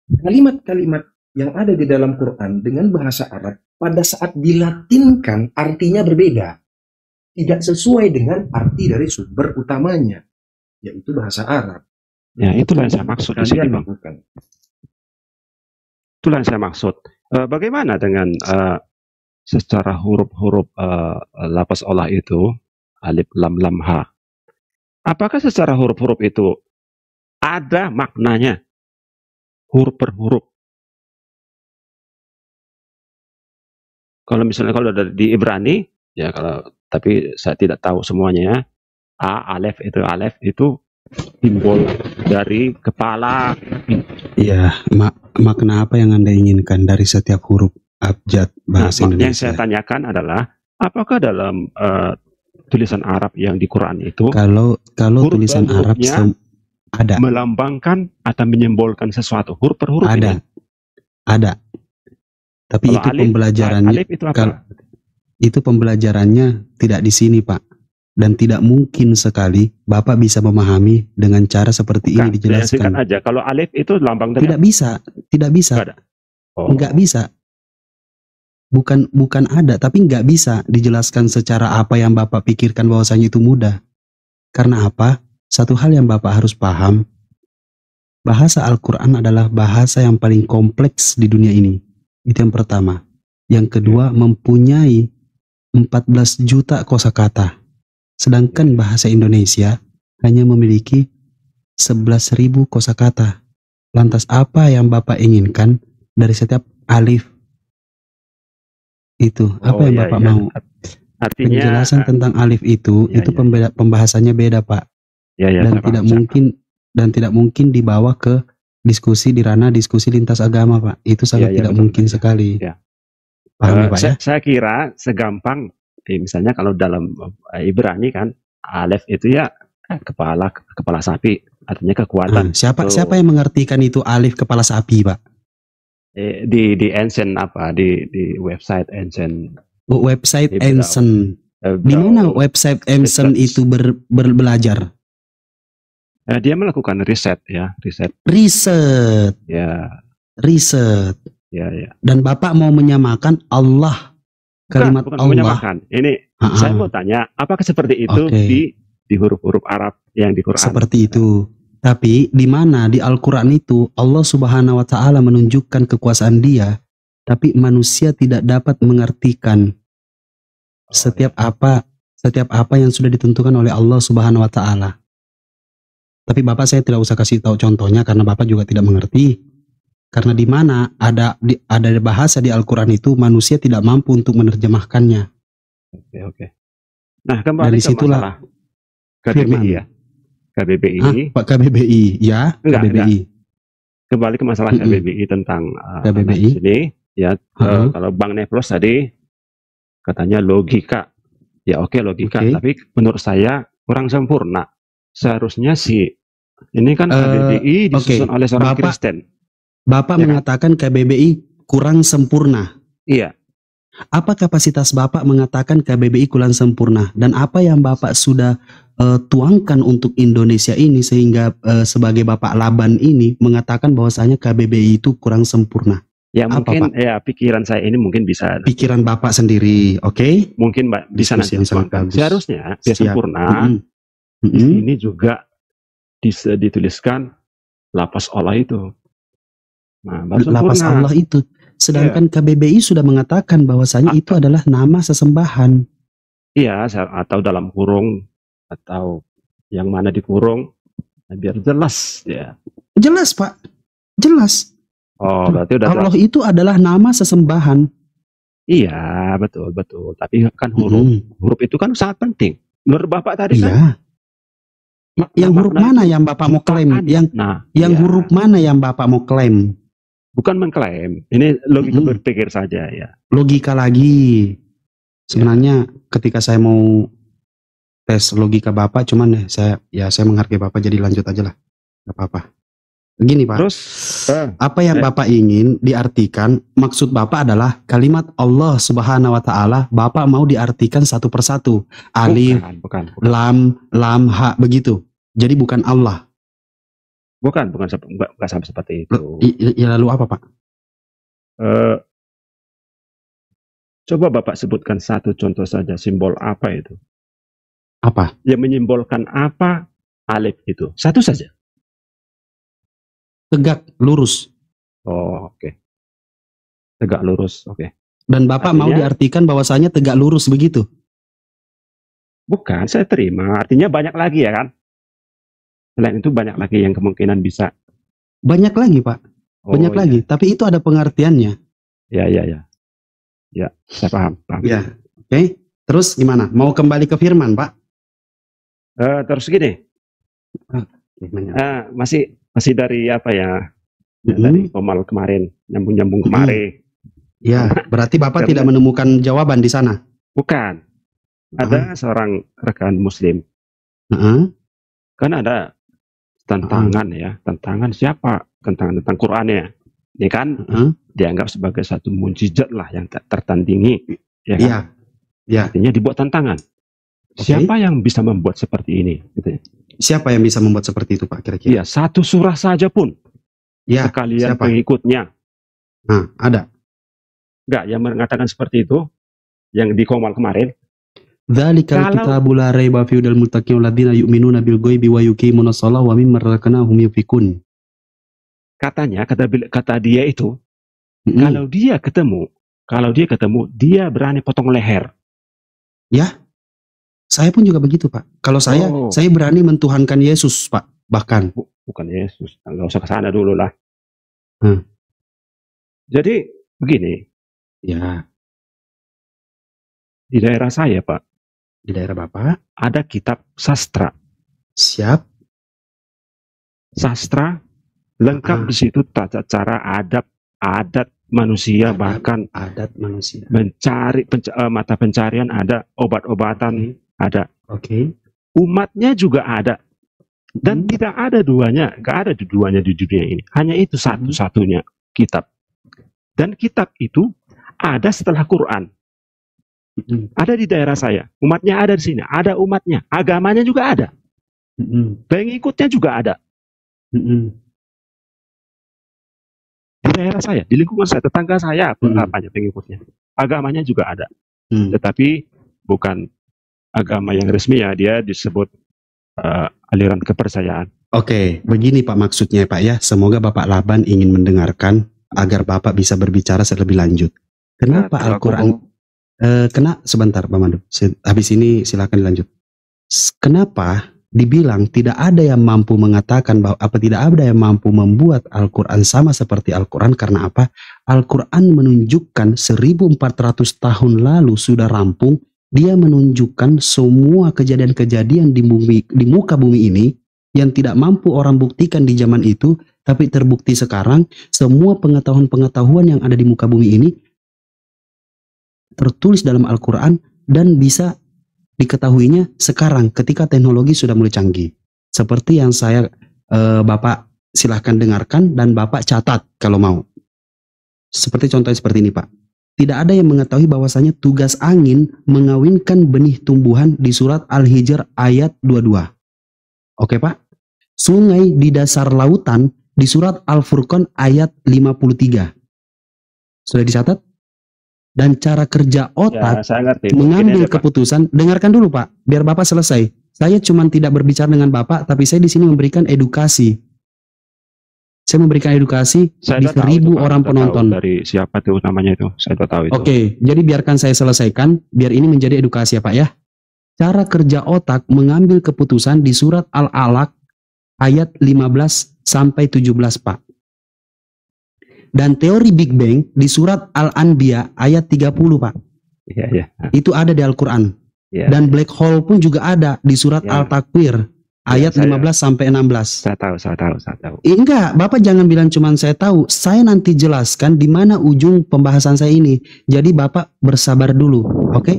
[SPEAKER 8] kalimat-kalimat yang ada di dalam Quran dengan bahasa Arab pada saat dilatinkan artinya berbeda. Tidak sesuai dengan arti dari sumber utamanya, yaitu bahasa Arab.
[SPEAKER 7] Ya, itulah yang saya maksud di sini, Bang. Itulah yang saya maksud. Bagaimana dengan secara huruf-huruf lafaz Allah itu, alif, lam, lam, ha? Apakah secara huruf-huruf itu ada maknanya? Huruf per huruf. Kalau misalnya kalau di Ibrani, ya tapi saya tidak tahu semuanya. Alef itu simbol dari kepala.
[SPEAKER 2] Iya, makna apa yang Anda inginkan dari setiap huruf abjad bahasa Indonesia?
[SPEAKER 7] Yang saya tanyakan adalah apakah dalam tulisan Arab yang di Quran itu
[SPEAKER 2] kalau tulisan Arab ada
[SPEAKER 7] melambangkan atau menyimbolkan sesuatu huruf per huruf?
[SPEAKER 2] Ada. Tapi
[SPEAKER 7] Kalau
[SPEAKER 2] itu
[SPEAKER 7] alif,
[SPEAKER 2] pembelajarannya,
[SPEAKER 7] alif itu apa?
[SPEAKER 2] itu pembelajarannya tidak di sini, Pak. Dan tidak mungkin sekali Bapak bisa memahami dengan cara seperti ini dijelaskan.
[SPEAKER 7] Singkat aja. Kalau alif itu lambang dari
[SPEAKER 2] Tidak bisa, tidak bisa. Nggak bisa. Bukan ada, tapi nggak bisa dijelaskan secara apa yang Bapak pikirkan bahwasanya itu mudah. Karena apa? Satu hal yang Bapak harus paham, bahasa Al-Quran adalah bahasa yang paling kompleks di dunia ini. Itu yang pertama. Yang kedua, mempunyai 14 juta kosakata. Sedangkan bahasa Indonesia hanya memiliki 11.000 kosakata. Lantas apa yang Bapak inginkan dari setiap alif? Itu apa yang Bapak mau?
[SPEAKER 7] Artinya
[SPEAKER 2] penjelasan tentang alif itu pembahasannya beda, Pak. Dan tidak mungkin dibawa ke diskusi di ranah diskusi lintas agama, Pak. Itu sangat tidak mungkin sekali. Paham ya, Pak?
[SPEAKER 7] Saya kira segampang misalnya kalau dalam Ibrani kan alif itu ya kepala sapi, artinya kekuatan.
[SPEAKER 2] Siapa yang mengartikan itu alif kepala sapi, Pak?
[SPEAKER 7] Di Ancient di website Ancient.
[SPEAKER 2] Website Ancient. Di mana website Ancient itu belajar?
[SPEAKER 7] Dia melakukan riset.
[SPEAKER 2] Riset. Dan Bapak mau menyamakan Allah, kalimat
[SPEAKER 7] bukan
[SPEAKER 2] Allah.
[SPEAKER 7] Menyamakan. Ini saya mau tanya, apakah seperti itu di huruf-huruf Arab yang di Quran?
[SPEAKER 2] Seperti itu. Tapi di mana di Al-Quran itu Allah Subhanahu wa Ta'ala menunjukkan kekuasaan Dia, tapi manusia tidak dapat mengartikan setiap apa yang sudah ditentukan oleh Allah Subhanahu wa Ta'ala. Tapi Bapak saya tidak usah kasih tahu contohnya karena Bapak juga tidak mengerti. Karena di mana ada bahasa di Al-Quran itu manusia tidak mampu untuk menerjemahkannya.
[SPEAKER 7] Oke. Nah, kembali ke masalah KBBI ya. KBBI.
[SPEAKER 2] Pak KBBI ya.
[SPEAKER 7] Enggak. Kembali ke masalah KBBI tentang KBBI ini ya. Kalau Bang Neplos tadi katanya logika. Ya oke, logika. Tapi menurut saya kurang sempurna. Seharusnya ini kan KBBI disusun oleh seorang Kristen.
[SPEAKER 2] Bapak mengatakan KBBI kurang sempurna.
[SPEAKER 7] Iya.
[SPEAKER 2] Apa kapasitas Bapak mengatakan KBBI kurang sempurna? Dan apa yang Bapak sudah tuangkan untuk Indonesia ini sehingga sebagai Bapak Laban ini mengatakan bahwasanya KBBI itu kurang sempurna?
[SPEAKER 7] Ya mungkin pikiran saya ini mungkin bisa.
[SPEAKER 2] Pikiran Bapak sendiri, oke?
[SPEAKER 7] Mungkin bisa nanti dituangkan. Seharusnya biar sempurna. Ini juga dituliskan lapas Allah itu. Nah,
[SPEAKER 2] lapas Allah itu. Sedangkan KBBI sudah mengatakan bahwasanya itu adalah nama sesembahan.
[SPEAKER 7] Iya, atau dalam kurung atau yang mana dikurung, biar jelas ya.
[SPEAKER 2] Jelas, Pak. Jelas.
[SPEAKER 7] Oh, berarti udah
[SPEAKER 2] Allah jelas. Itu adalah nama sesembahan.
[SPEAKER 7] Iya, betul. Tapi kan huruf itu kan sangat penting. Menurut Bapak tadi kan.
[SPEAKER 2] Yang huruf mana yang Bapak mau klaim? Yang huruf mana yang Bapak mau klaim?
[SPEAKER 7] Bukan mengklaim. Ini logika berpikir saja ya.
[SPEAKER 2] Logika lagi. Sebenarnya ketika saya mau tes logika Bapak, cuman saya menghargai Bapak, jadi lanjut aja lah. Gak apa-apa. Begini, Pak.
[SPEAKER 7] Terus
[SPEAKER 2] apa yang Bapak ingin diartikan, maksud Bapak adalah kalimat Allah Subhanahu wa Ta'ala, Bapak mau diartikan satu persatu. Alif,
[SPEAKER 7] bukan.
[SPEAKER 2] lam, ha, begitu. Jadi bukan Allah.
[SPEAKER 7] Bukan sampai seperti itu.
[SPEAKER 2] Ya lalu apa, Pak?
[SPEAKER 7] Coba Bapak sebutkan satu contoh saja, simbol apa itu?
[SPEAKER 2] Apa?
[SPEAKER 7] Yang menyimbolkan apa alif itu? Satu saja.
[SPEAKER 2] Tegak, lurus.
[SPEAKER 7] Oh, oke. Tegak lurus, oke.
[SPEAKER 2] Dan Bapak mau diartikan bahwasanya tegak lurus begitu?
[SPEAKER 7] Bukan, saya terima. Artinya banyak lagi ya kan? Selain itu banyak lagi yang kemungkinan bisa.
[SPEAKER 2] Banyak lagi, Pak. Banyak lagi. Tapi itu ada pengertiannya.
[SPEAKER 7] Ya. Ya, saya paham.
[SPEAKER 2] Ya, oke. Terus gimana? Mau kembali ke firman, Pak?
[SPEAKER 7] Terus gini. Masih dari apa ya? Dari Komal kemarin, nyambung kemarin.
[SPEAKER 2] Ya, berarti Bapak tidak menemukan jawaban di sana?
[SPEAKER 7] Bukan. Ada seorang rekan Muslim. Kan ada tantangan ya. Tantangan siapa? Tentang Qurannya. Ini kan dianggap sebagai satu mukjizat lah yang tak tertandingi, ya kan? Artinya dibuat tantangan. Siapa yang bisa membuat seperti ini? Gitu.
[SPEAKER 2] Siapa yang bisa membuat seperti itu, Pak, kira-kira?
[SPEAKER 7] Ya, satu surah saja pun. Sekalian siapa? Pengikutnya.
[SPEAKER 2] Ada.
[SPEAKER 7] Enggak, yang mengatakan seperti itu, yang di Komal kemarin.
[SPEAKER 2] Dzalikal kitabu la raiba fihi hudal muttaqin alladziina yu'minuuna bil ghaibi wa yuqiimunas shalata wa mimma razaqnahum yunfiqun.
[SPEAKER 7] Katanya, kata dia itu, kalau dia ketemu, dia berani potong leher.
[SPEAKER 2] Ya, saya pun juga begitu, Pak. Kalau saya berani mentuhankan Yesus, Pak. Bahkan.
[SPEAKER 7] Bukan Yesus, nggak usah ke sana dulu lah. Jadi begini.
[SPEAKER 2] Ya.
[SPEAKER 7] Di daerah saya, Pak.
[SPEAKER 2] Di daerah Bapak
[SPEAKER 7] ada kitab sastra.
[SPEAKER 2] Siap.
[SPEAKER 7] Sastra lengkap di situ tata cara adat manusia, bahkan
[SPEAKER 2] adat manusia.
[SPEAKER 7] Mencari mata pencarian ada, obat-obatan ada.
[SPEAKER 2] Oke.
[SPEAKER 7] Umatnya juga ada. Dan tidak ada duanya, nggak ada duanya di dunia ini. Hanya itu satu-satunya kitab. Dan kitab itu ada setelah Quran. Ada di daerah saya, umatnya ada di sini, ada umatnya, agamanya juga ada, pengikutnya juga ada. Di daerah saya, di lingkungan saya, tetangga saya apanya pengikutnya, agamanya juga ada. Tetapi bukan agama yang resmi ya, dia disebut aliran kepercayaan.
[SPEAKER 2] Oke, begini Pak maksudnya Pak ya, semoga Bapak Laban ingin mendengarkan agar Bapak bisa berbicara lebih lanjut. Kenapa Al-Quran? Sebentar Pak Mandu, habis ini silakan dilanjut. Kenapa dibilang tidak ada yang mampu mengatakan bahwa tidak ada yang mampu membuat Al-Quran sama seperti Al-Quran? Karena apa? Al-Quran menunjukkan 1400 tahun lalu sudah rampung. Dia menunjukkan semua kejadian-kejadian di muka bumi ini yang tidak mampu orang buktikan di zaman itu, tapi terbukti sekarang. Semua pengetahuan-pengetahuan yang ada di muka bumi ini tertulis dalam Al-Quran dan bisa diketahuinya sekarang ketika teknologi sudah mulai canggih. Seperti yang saya Bapak silahkan dengarkan dan Bapak catat kalau mau. Seperti contohnya seperti ini Pak. Tidak ada yang mengetahui bahwasanya tugas angin mengawinkan benih tumbuhan di surat Al-Hijr ayat 22. Oke Pak. Sungai di dasar lautan di surat Al-Furqan ayat 53. Sudah dicatat? Dan cara kerja otak mengambil keputusan. Dengarkan dulu Pak, biar Bapak selesai. Saya cuma tidak berbicara dengan Bapak, tapi saya di sini memberikan edukasi. Saya memberikan edukasi di 1000 orang penonton.
[SPEAKER 7] Dari siapa tuh namanya itu? Saya tahu itu.
[SPEAKER 2] Oke, jadi biarkan saya selesaikan, biar ini menjadi edukasi ya Pak ya. Cara kerja otak mengambil keputusan di surat Al-Alaq ayat 15 sampai 17 Pak. Dan teori Big Bang di surat Al-Anbiya ayat 30 Pak. Itu ada di Al-Quran. Dan black hole pun juga ada di surat Al-Takwir ayat 15 sampai 16.
[SPEAKER 7] Saya tahu.
[SPEAKER 2] Enggak, Bapak jangan bilang cuman saya tahu. Saya nanti jelaskan di mana ujung pembahasan saya ini. Jadi Bapak bersabar dulu, oke?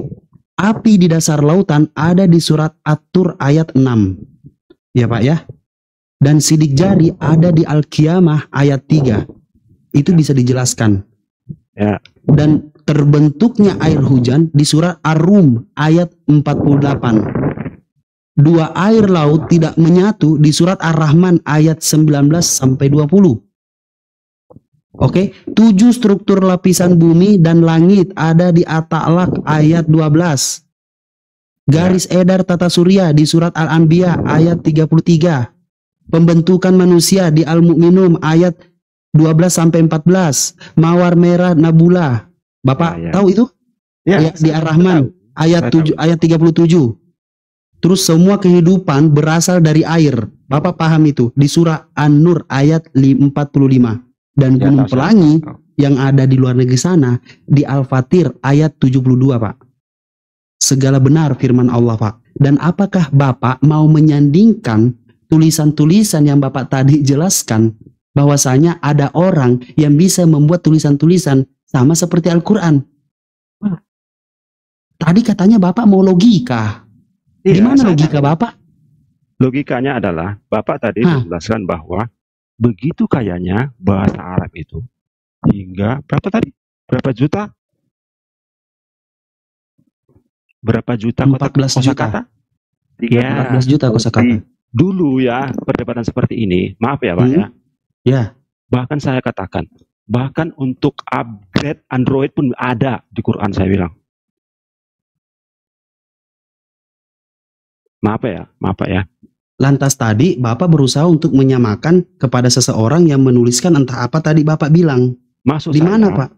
[SPEAKER 2] Api di dasar lautan ada di surat At-Tur ayat 6. Ya Pak ya. Dan sidik jari ada di Al-Qiyamah ayat 3. Itu bisa dijelaskan. Dan terbentuknya air hujan di surat Ar-Rum ayat 48. Dua air laut tidak menyatu di surat Ar-Rahman ayat 19 sampai 20. Oke, 7 struktur lapisan bumi dan langit ada di At-Ta'laq ayat 12. Garis edar tata surya di surat Al-Anbiya ayat 33. Pembentukan manusia di Al-Mu'minun ayat 12 sampai 14. Mawar merah Nabula. Bapak tahu itu? Di Ar-Rahman ayat 7 ayat 37. Terus semua kehidupan berasal dari air. Bapak paham itu di surah An-Nur ayat 45. Dan Gunung Pelangi yang ada di luar negeri sana di Al-Fatir ayat 72 Pak. Segala benar firman Allah Pak. Dan apakah Bapak mau menyandingkan tulisan-tulisan yang Bapak tadi jelaskan, bahwasanya ada orang yang bisa membuat tulisan-tulisan sama seperti Al-Quran? Tadi katanya Bapak mau logika. Di mana logika Bapak?
[SPEAKER 7] Logikanya adalah Bapak tadi menjelaskan bahwa begitu kayanya bahasa Arab itu hingga berapa tadi? Berapa juta? Berapa juta
[SPEAKER 2] 14 juta.
[SPEAKER 7] Ya,
[SPEAKER 2] 14 juta kosakata.
[SPEAKER 7] Dulu ya, perdebatan seperti ini, maaf ya Pak ya.
[SPEAKER 2] Ya.
[SPEAKER 7] Bahkan saya katakan, bahkan untuk upgrade Android pun ada di Quran, saya bilang. Maaf ya.
[SPEAKER 2] Lantas tadi Bapak berusaha untuk menyamakan kepada seseorang yang menuliskan entah apa tadi Bapak bilang.
[SPEAKER 7] Maksud
[SPEAKER 2] di mana Pak?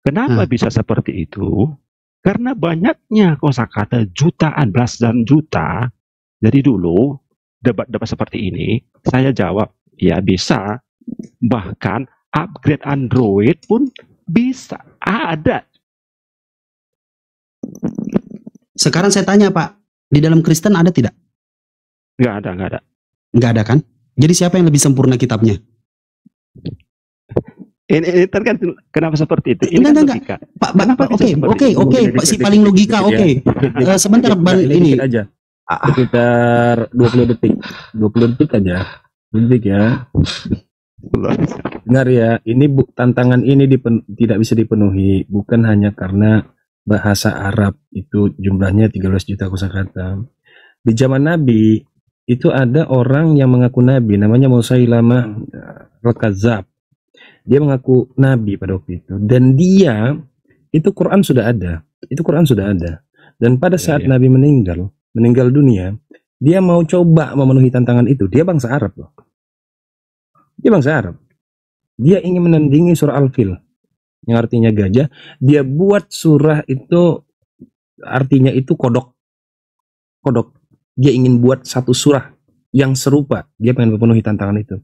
[SPEAKER 7] Kenapa bisa seperti itu? Karena banyaknya kosakata jutaan, belasan juta. Jadi dulu debat-debat seperti ini, saya jawab, ya bisa. Bahkan upgrade Android pun bisa ada.
[SPEAKER 2] Sekarang saya tanya Pak, di dalam Kristen ada tidak?
[SPEAKER 7] Nggak ada.
[SPEAKER 2] Nggak ada kan? Jadi siapa yang lebih sempurna kitabnya?
[SPEAKER 7] Ini tergantung kenapa seperti itu. Ini
[SPEAKER 2] enggak. Pak, oke. Si paling logika, oke. Sebentar, ini
[SPEAKER 8] aja. Sekitar 20 detik. 20 detik aja. Detik ya. Benar ya, ini tantangan ini tidak bisa dipenuhi bukan hanya karena bahasa Arab itu jumlahnya 13 juta kosakata. Di zaman Nabi itu ada orang yang mengaku Nabi namanya Musailamah Al-Kadzdzab. Dia mengaku Nabi pada waktu itu dan dia itu Quran sudah ada. Dan pada saat Nabi meninggal dunia, dia mau coba memenuhi tantangan itu. Dia bangsa Arab loh. Dia ingin menandingi surah Al-Fil yang artinya gajah. Dia buat surah itu artinya itu kodok. Dia ingin buat satu surah yang serupa. Dia pengen memenuhi tantangan itu.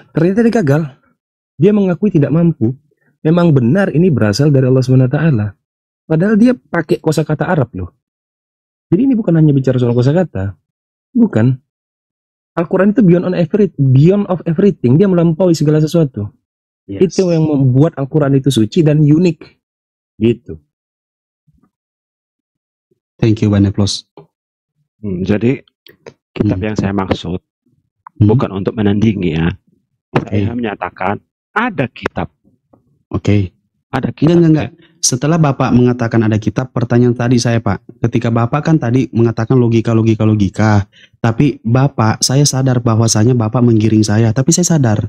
[SPEAKER 8] Ternyata dia gagal. Dia mengakui tidak mampu. Memang benar ini berasal dari Allah SWT. Padahal dia pakai kosakata Arab loh. Jadi ini bukan hanya bicara soal kosakata. Bukan. Al-Quran itu beyond of everything. Dia melampaui segala sesuatu. Yes. Itu yang membuat Al-Quran itu suci dan unik. Gitu.
[SPEAKER 2] Thank you, Baneplos.
[SPEAKER 7] Jadi kitab yang saya maksud bukan untuk menandingi ya. Saya menyatakan ada kitab. Ada kitab.
[SPEAKER 2] Enggak. Setelah Bapak mengatakan ada kitab, pertanyaan tadi saya Pak, ketika Bapak kan tadi mengatakan logika, tapi Bapak, saya sadar bahwasanya Bapak menggiring saya, tapi saya sadar.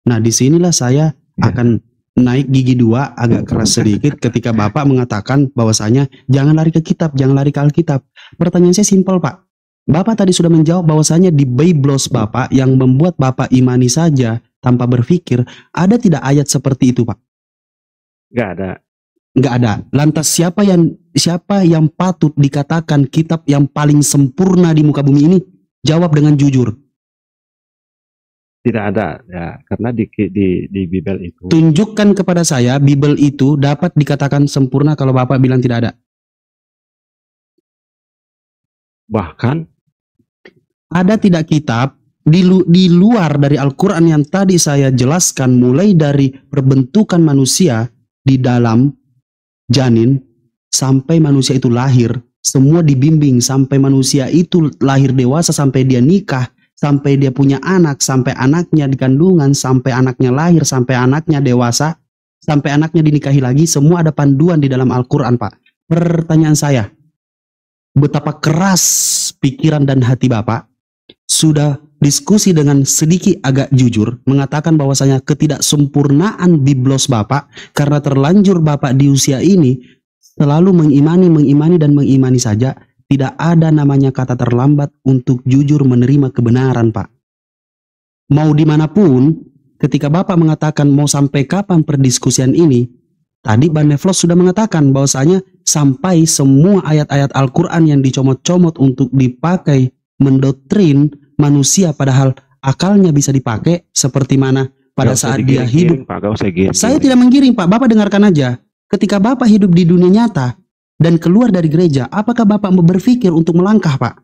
[SPEAKER 2] Nah disinilah saya akan naik gigi 2 agak keras sedikit ketika Bapak mengatakan bahwasanya jangan lari ke kitab, jangan lari ke Alkitab. Pertanyaan saya simpel Pak. Bapak tadi sudah menjawab bahwasanya di Biblos Bapak yang membuat Bapak imani saja tanpa berpikir, ada tidak ayat seperti itu Pak? Nggak ada. Lantas siapa yang patut dikatakan kitab yang paling sempurna di muka bumi ini? Jawab dengan jujur.
[SPEAKER 7] Tidak ada ya, karena di Bible itu.
[SPEAKER 2] Tunjukkan kepada saya Bible itu dapat dikatakan sempurna kalau Bapak bilang tidak ada.
[SPEAKER 7] Bahkan
[SPEAKER 2] ada tidak kitab di luar dari Al-Quran yang tadi saya jelaskan, mulai dari perbentukan manusia di dalam janin sampai manusia itu lahir, semua dibimbing sampai manusia itu lahir dewasa, sampai dia nikah, sampai dia punya anak, sampai anaknya di kandungan, sampai anaknya lahir, sampai anaknya dewasa, sampai anaknya dinikahi lagi, semua ada panduan di dalam Al-Quran Pak. Pertanyaan saya, betapa keras pikiran dan hati Bapak sudah diskusi dengan sedikit agak jujur mengatakan bahwasanya ketidaksempurnaan Biblos Bapak karena terlanjur Bapak di usia ini selalu mengimani saja, tidak ada namanya kata terlambat untuk jujur menerima kebenaran Pak. Mau dimanapun, ketika Bapak mengatakan mau sampai kapan perdiskusian ini, tadi Baneflos sudah mengatakan bahwasanya sampai semua ayat-ayat Al-Quran yang dicomot-comot untuk dipakai mendoktrin manusia padahal akalnya bisa dipakai seperti mana pada saat dia hidup. Saya tidak menggiring Pak, Bapak dengarkan aja. Ketika Bapak hidup di dunia nyata dan keluar dari gereja, apakah Bapak berpikir untuk melangkah Pak?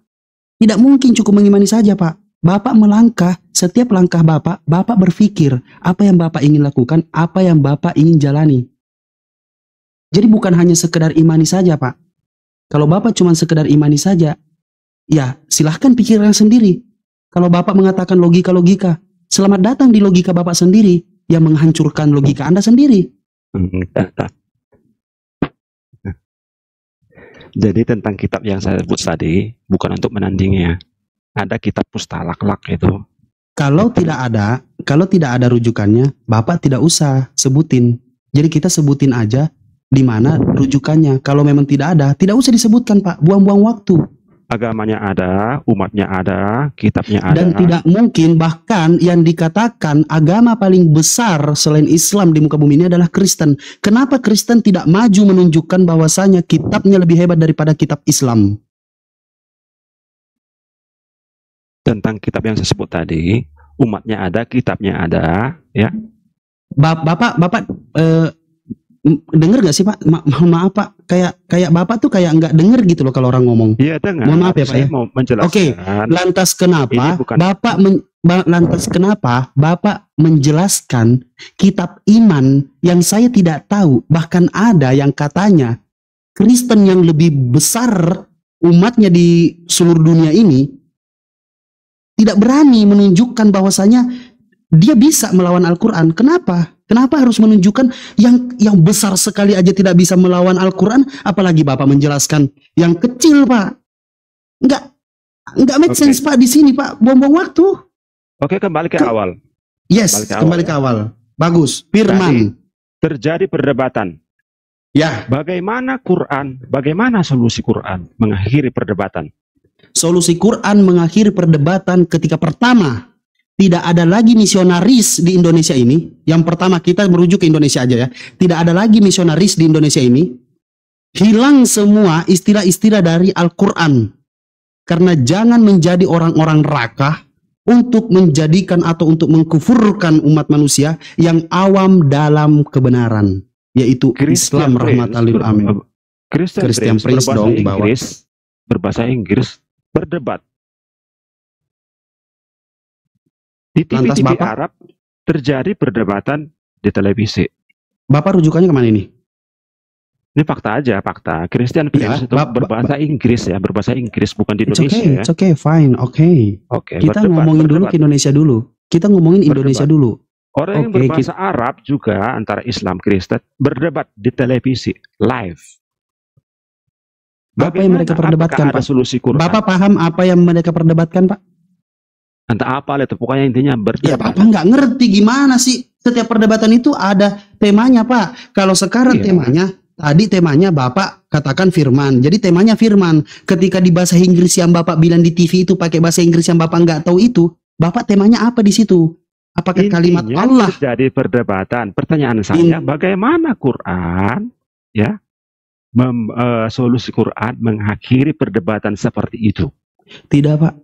[SPEAKER 2] Tidak mungkin cukup mengimani saja Pak. Bapak melangkah, setiap langkah Bapak berpikir apa yang Bapak ingin lakukan, apa yang Bapak ingin jalani. Jadi bukan hanya sekedar imani saja Pak. Kalau Bapak cuma sekedar imani saja, ya silahkan pikirkan sendiri. Kalau Bapak mengatakan logika, selamat datang di logika Bapak sendiri yang menghancurkan logika Anda sendiri.
[SPEAKER 7] Jadi tentang kitab yang saya sebut tadi bukan untuk menandingnya. Ada kitab Pustalak-lak itu.
[SPEAKER 2] Kalau tidak ada rujukannya, Bapak tidak usah sebutin. Jadi kita sebutin aja di mana rujukannya. Kalau memang tidak ada, tidak usah disebutkan, Pak. Buang-buang waktu.
[SPEAKER 7] Agamanya ada, umatnya ada, kitabnya ada.
[SPEAKER 2] Dan tidak mungkin, bahkan yang dikatakan agama paling besar selain Islam di muka bumi ini adalah Kristen. Kenapa Kristen tidak maju menunjukkan bahwasanya kitabnya lebih hebat daripada kitab Islam?
[SPEAKER 7] Tentang kitab yang saya sebut tadi, umatnya ada, kitabnya ada, ya.
[SPEAKER 2] Bapak denger gak sih, Pak? Maaf, Pak. Kayak Bapak tuh kayak nggak denger gitu loh kalau orang ngomong.
[SPEAKER 7] Iya, dengar.
[SPEAKER 2] Mohon maaf ya, Pak ya.
[SPEAKER 7] Mau menjelaskan.
[SPEAKER 2] Oke, lantas kenapa Bapak menjelaskan kitab iman yang saya tidak tahu, bahkan ada yang katanya Kristen yang lebih besar umatnya di seluruh dunia ini tidak berani menunjukkan bahwasanya dia bisa melawan Al-Quran. Kenapa? Kenapa harus menunjukkan yang besar sekali aja tidak bisa melawan Al-Quran, apalagi Bapak menjelaskan yang kecil, Pak? Enggak make sense, Pak, di sini, Pak. Buang-buang waktu.
[SPEAKER 7] Oke, kembali ke awal.
[SPEAKER 2] Yes, kembali ke awal. Bagus. Firman.
[SPEAKER 7] Terjadi perdebatan.
[SPEAKER 2] Ya.
[SPEAKER 7] Bagaimana solusi Quran mengakhiri perdebatan?
[SPEAKER 2] Solusi Quran mengakhiri perdebatan ketika pertama, tidak ada lagi misionaris di Indonesia ini. Yang pertama, kita merujuk ke Indonesia aja ya. Tidak ada lagi misionaris di Indonesia ini. Hilang semua istilah-istilah dari Al-Quran. Karena jangan menjadi orang-orang rakah untuk menjadikan atau untuk mengkufurkan umat manusia yang awam dalam kebenaran. Yaitu Islam rahmatan lil alamin.
[SPEAKER 7] Christian Prince dong berbahasa Inggris berdebat. Di TV Arab terjadi perdebatan di televisi.
[SPEAKER 2] Bapak rujukannya kemana ini?
[SPEAKER 7] Ini fakta aja, fakta. Christian Prince itu berbahasa Inggris ya, berbahasa Inggris bukan di Indonesia.
[SPEAKER 2] It's okay, fine, okay. Kita ngomongin dulu ke Indonesia dulu. Kita ngomongin Indonesia dulu.
[SPEAKER 7] Orang yang berbahasa Arab juga antara Islam Kristen berdebat di televisi live.
[SPEAKER 2] Apa yang mereka perdebatkan, Pak?
[SPEAKER 7] Solusi Quran?
[SPEAKER 2] Bapak paham apa yang mereka perdebatkan, Pak?
[SPEAKER 7] Entah apa itu, pokoknya intinya berdebat.
[SPEAKER 2] Ya, Bapak nggak ngerti gimana sih? Setiap perdebatan itu ada temanya, Pak. Kalau sekarang temanya Bapak katakan firman. Jadi temanya firman. Ketika di bahasa Inggris yang Bapak bilang di TV itu pakai bahasa Inggris yang Bapak nggak tahu itu, Bapak temanya apa di situ? Apakah kalimat Allah?
[SPEAKER 7] Jadi perdebatan. Pertanyaan saya, bagaimana Quran, ya, solusi Quran mengakhiri perdebatan seperti itu?
[SPEAKER 2] Tidak, Pak.